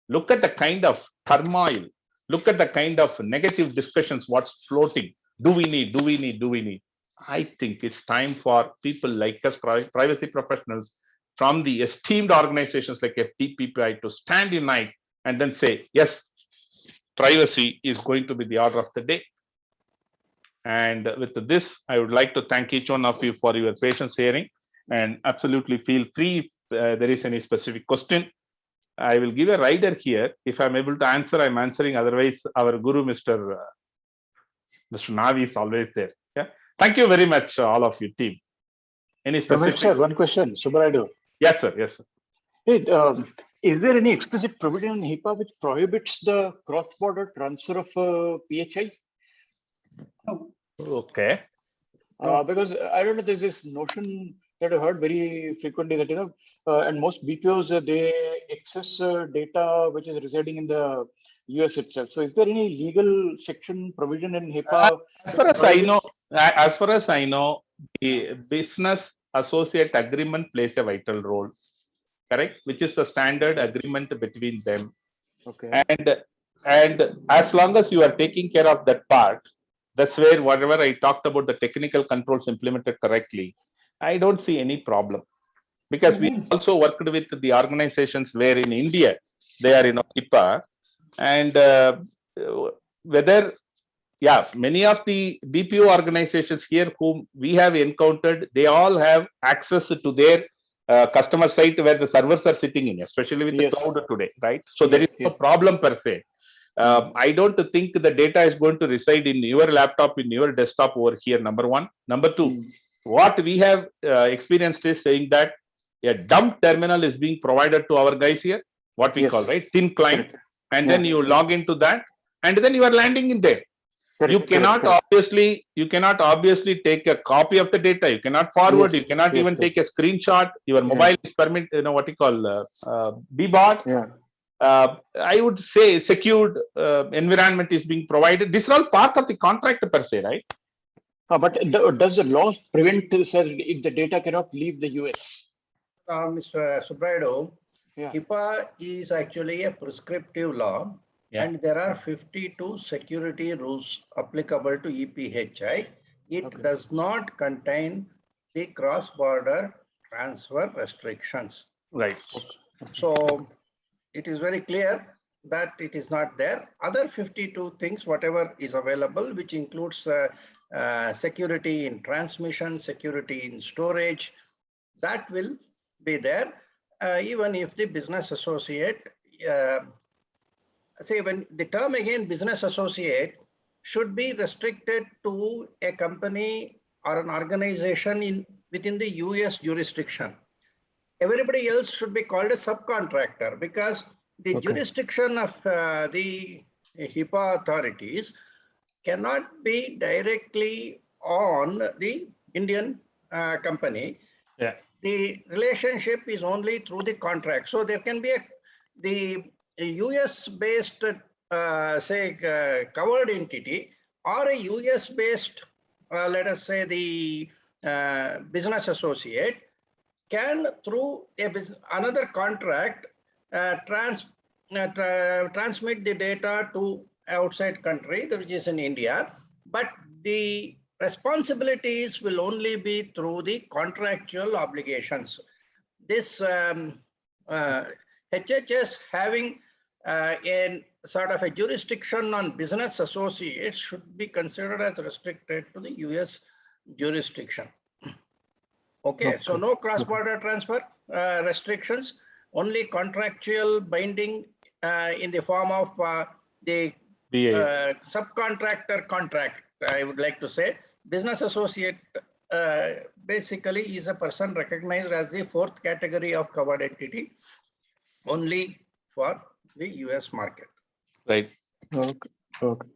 Look at the kind of turmoil. Look at the kind of negative discussions, what's floating. Do we need? I think it's time for people like us, privacy professionals from the esteemed organizations like FTPPI to stand unite and then say, yes, privacy is going to be the order of the day. And with this, I would like to thank each one of you for your patience hearing, and absolutely feel free if there is any specific question. I will give a rider here. If I'm able to answer, I'm answering. Otherwise, our guru, Mr. Navi, is always there. Yeah. Thank you very much, all of you, team. Any specific? Ramesh sir, one question. Subraidu. Yes, sir. Yes, sir. Hey, is there any explicit provision in HIPAA which prohibits the cross-border transfer of PHI? Okay. Because I don't know, there's this notion that I heard very frequently that, and most BPOs, they access data which is residing in the US itself. So is there any legal section provision in HIPAA? As far as I know, the business associate agreement plays a vital role, correct? Which is the standard agreement between them. Okay. And as long as you are taking care of that part, that's where whatever I talked about the technical controls implemented correctly, I don't see any problem. Because we also worked with the organizations where in India, they are in HIPAA, and many of the BPO organizations here whom we have encountered, they all have access to their customer site where the servers are sitting in, especially with the cloud today, right? So there is no problem per se. I don't think the data is going to reside in your laptop, in your desktop over here, number one. Number two, what we have experienced is saying that a dump terminal is being provided to our guys here, what we call, right, thin client. And then you log into that, and then you are landing in there. You cannot obviously take a copy of the data. You cannot forward. You cannot even take a screenshot. Your mobile is permit. What you call BBOT. I would say secured environment is being provided. This is all part of the contract per se, right? But does the law prevent, sir, if the data cannot leave the US? Mr. Subraidu, HIPAA is actually a prescriptive law, and there are 52 security rules applicable to EPHI. It does not contain the cross-border transfer restrictions. Right. So it is very clear that it is not there. Other 52 things, whatever is available, which includes security in transmission, security in storage, that will be there. Even if the business associate, when the term again business associate should be restricted to a company or an organization within the US jurisdiction. Everybody else should be called a subcontractor, because the jurisdiction of the HIPAA authorities cannot be directly on the Indian company. The relationship is only through the contract. So there can be the US-based, covered entity, or a US-based, let us say, the business associate can, through another contract, transmit the data to outside country, which is in India, but the responsibilities will only be through the contractual obligations. This HHS having a sort of a jurisdiction on business associates should be considered as restricted to the US jurisdiction. Okay, so no cross-border transfer restrictions, only contractual binding in the form of the subcontractor contract, I would like to say. Business associate basically is a person recognized as the fourth category of covered entity. only for the US market. Right. Okay. Okay.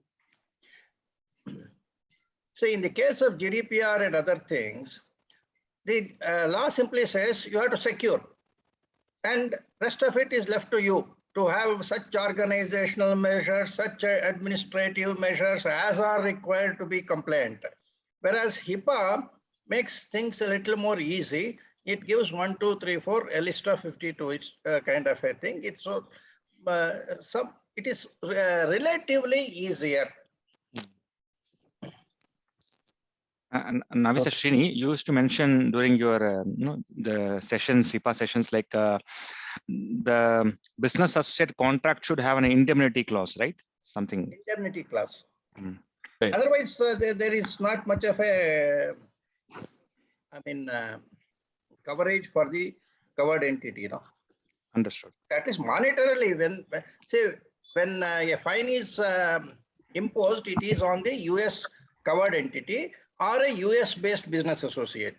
So in the case of GDPR and other things, the law simply says you have to secure, and rest of it is left to you to have such organizational measures, such administrative measures as are required to be compliant. Whereas HIPAA makes things a little more easy. It gives 1, 2, 3, 4, a list of 52. It's kind of a thing. It's so it is relatively easier. And Navisa Srini, you used to mention during your the sessions, HIPAA sessions, like the business associate contract should have an indemnity clause, right? Something. Indemnity clause. Right. Otherwise, there is not much of a, coverage for the covered entity, you know. Understood. That is monetarily when a fine is imposed, it is on the US covered entity or a US based business associate.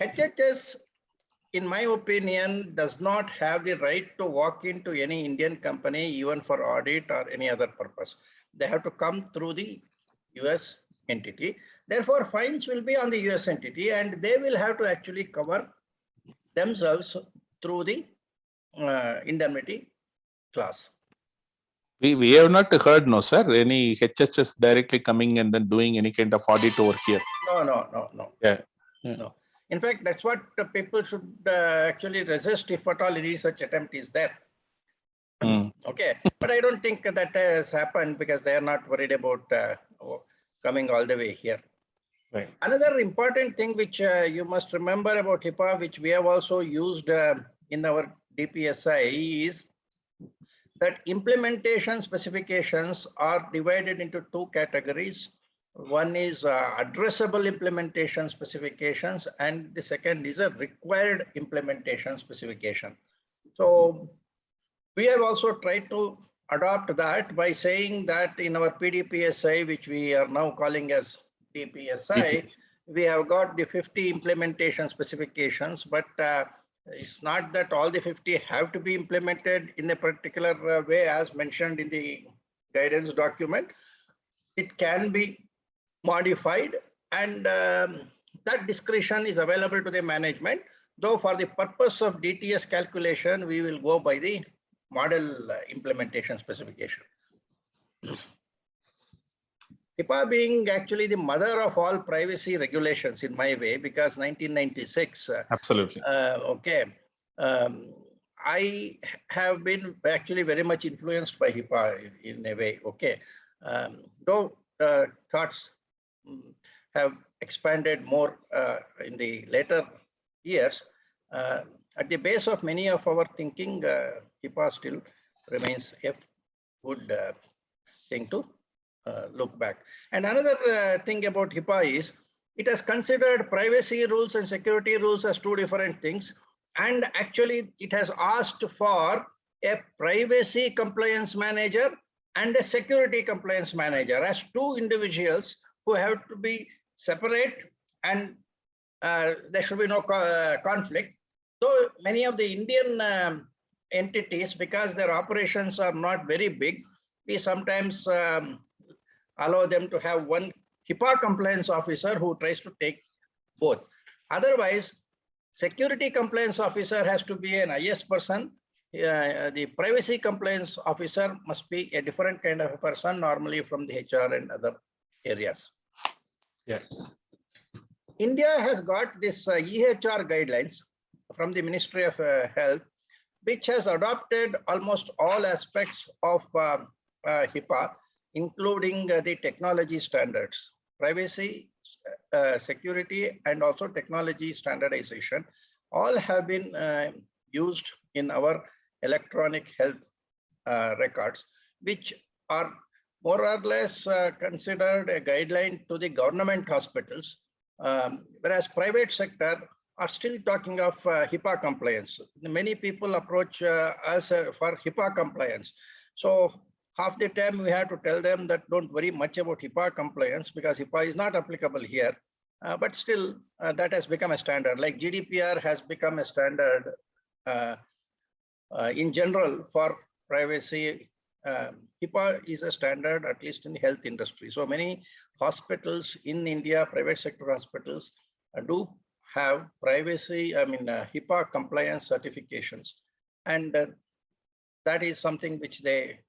HHS, in my opinion, does not have the right to walk into any Indian company, even for audit or any other purpose. They have to come through the US entity. Therefore, fines will be on the US entity, and they will have to actually cover themselves through the indemnity clause. We have not heard, no, sir, any HHS directly coming and then doing any kind of audit over here. No. Yeah. No. In fact, that's what people should actually resist if at all any such attempt is there. Okay, but I don't think that has happened because they are not worried about coming all the way here. Right. Another important thing which you must remember about HIPAA, which we have also used in our DPSI, is that implementation specifications are divided into two categories. One is addressable implementation specifications, and the second is a required implementation specification. So we have also tried to adopt that by saying that in our PDPSI, which we are now calling as DPSI, we have got the 50 implementation specifications, but it's not that all the 50 have to be implemented in a particular way as mentioned in the guidance document. It can be modified, and that discretion is available to the management, though for the purpose of DTS calculation, we will go by the model implementation specification. HIPAA being actually the mother of all privacy regulations in my way, because 1996. Absolutely. Okay. I have been actually very much influenced by HIPAA in a way. Okay. Though thoughts have expanded more in the later years, at the base of many of our thinking, HIPAA still remains a good thing to look back. And another thing about HIPAA is it has considered privacy rules and security rules as two different things. And actually, it has asked for a privacy compliance manager and a security compliance manager as two individuals who have to be separate, and there should be no conflict. So many of the Indian entities, because their operations are not very big, we sometimes allow them to have one HIPAA compliance officer who tries to take both. Otherwise, security compliance officer has to be an IS person. The privacy compliance officer must be a different kind of a person, normally from the HR and other areas. Yes. India has got this EHR guidelines from the Ministry of Health, which has adopted almost all aspects of HIPAA, including the technology standards, privacy, security, and also technology standardization. All have been used in our electronic health records, which are more or less considered a guideline to the government hospitals, whereas private sector are still talking of HIPAA compliance. Many people approach us for HIPAA compliance. So half the time we have to tell them that don't worry much about HIPAA compliance because HIPAA is not applicable here. But still, that has become a standard. Like GDPR has become a standard in general for privacy. HIPAA is a standard, at least in the health industry. So many hospitals in India, private sector hospitals, do have privacy, HIPAA compliance certifications. And that is something which they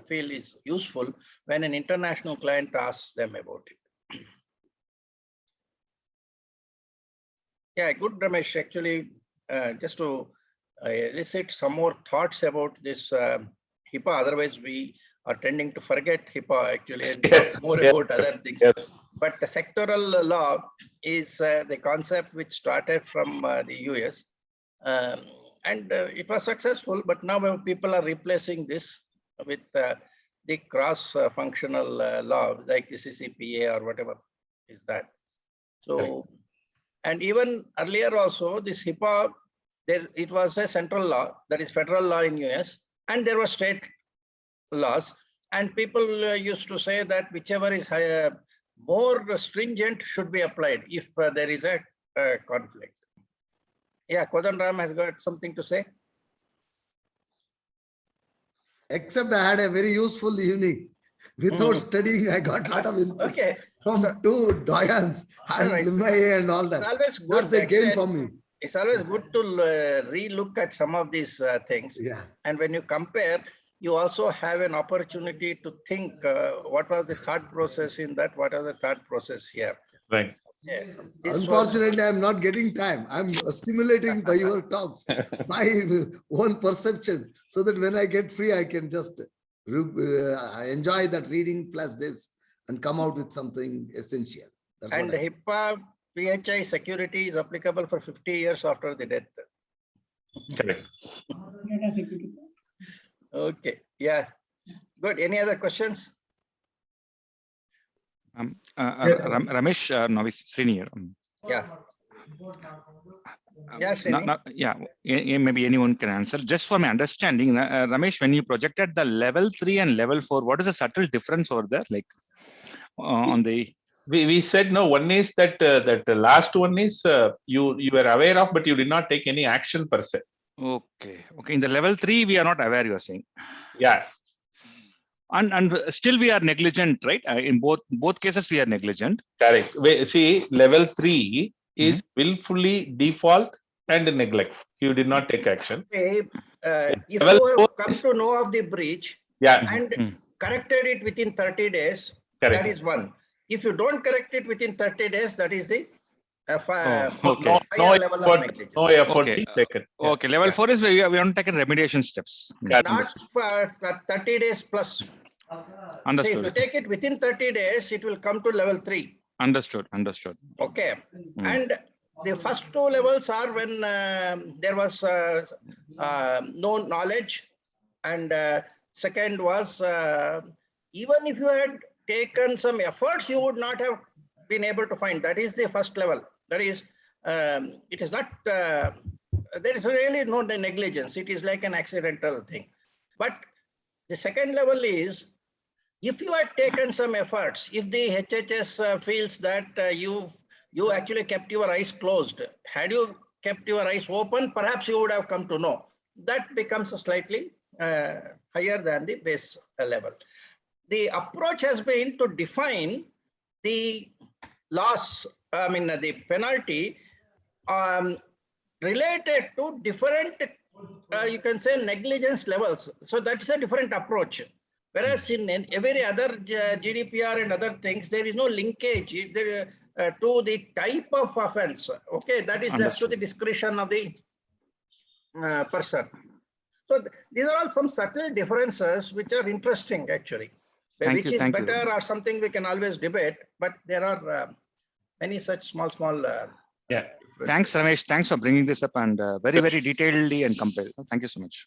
feel is useful when an international client asks them about it. Yeah, good, Ramesh. Actually, just to elicit some more thoughts about this HIPAA. Otherwise, we are tending to forget HIPAA actually and talk more about other things. Yes. But the sectoral law is the concept which started from the US. And it was successful, but now people are replacing this with the cross-functional law, like the CCPA or whatever is that. So, and even earlier also, this HIPAA, it was a central law, that is federal law in US, and there were state laws. And people used to say that whichever is higher, more stringent should be applied if there is a conflict. Yeah, Kodanram has got something to say. Except I had a very useful evening. Without studying, I got a lot of inputs from two doyens and Limaye and all that. It's always good. That's a gain for me. It's always good to re-look at some of these things. Yeah. And when you compare, you also have an opportunity to think what was the thought process in that, what was the thought process here. Right. Yeah. Unfortunately, I'm not getting time. I'm assimilating by your talks, my own perception, so that when I get free, I can just enjoy that reading plus this and come out with something essential. That's and HIPAA PHI security is applicable for 50 years after the death. Correct. Okay. Yeah. Good. Any other questions? Ramesh, Navis Srini here. Yeah. Yeah, Srini. Maybe anyone can answer. Just for my understanding, Ramesh, when you projected the level 3 and level 4, what is the subtle difference over there? Like on the we said no. One is that that the last one is you were aware of, but you did not take any action per se. Okay. In the level 3, we are not aware. You are saying. Yeah. And still we are negligent, right? In both cases, we are negligent. Correct. See, level 3 is willfully default and neglect. You did not take action. If you have come to know of the breach and corrected it within 30 days, correct. That is one. If you don't correct it within 30 days, that is the no effort taken. Okay, level 4 is where we haven't taken remediation steps. Not for 30 days plus. Understood. So if you take it within 30 days, it will come to level 3. Understood. Okay. And the first two levels are when there was no knowledge, and second was even if you had taken some efforts, you would not have been able to find. That is the first level. That is, it is not, there is really no negligence. It is like an accidental thing. But the second level is, if you had taken some efforts, if the HHS feels that you actually kept your eyes closed, had you kept your eyes open, perhaps you would have come to know. That becomes a slightly higher than the base level. The approach has been to define the loss, the penalty related to different, you can say, negligence levels. So that's a different approach. Whereas in every other GDPR and other things, there is no linkage to the type of offense. Okay, that is left to the discretion of the person. So these are all some subtle differences which are interesting actually. Which is better or something we can always debate, but there are many such small. Thanks, Ramesh. Thanks for bringing this up and very, very detailedly and compelled. Thank you so much.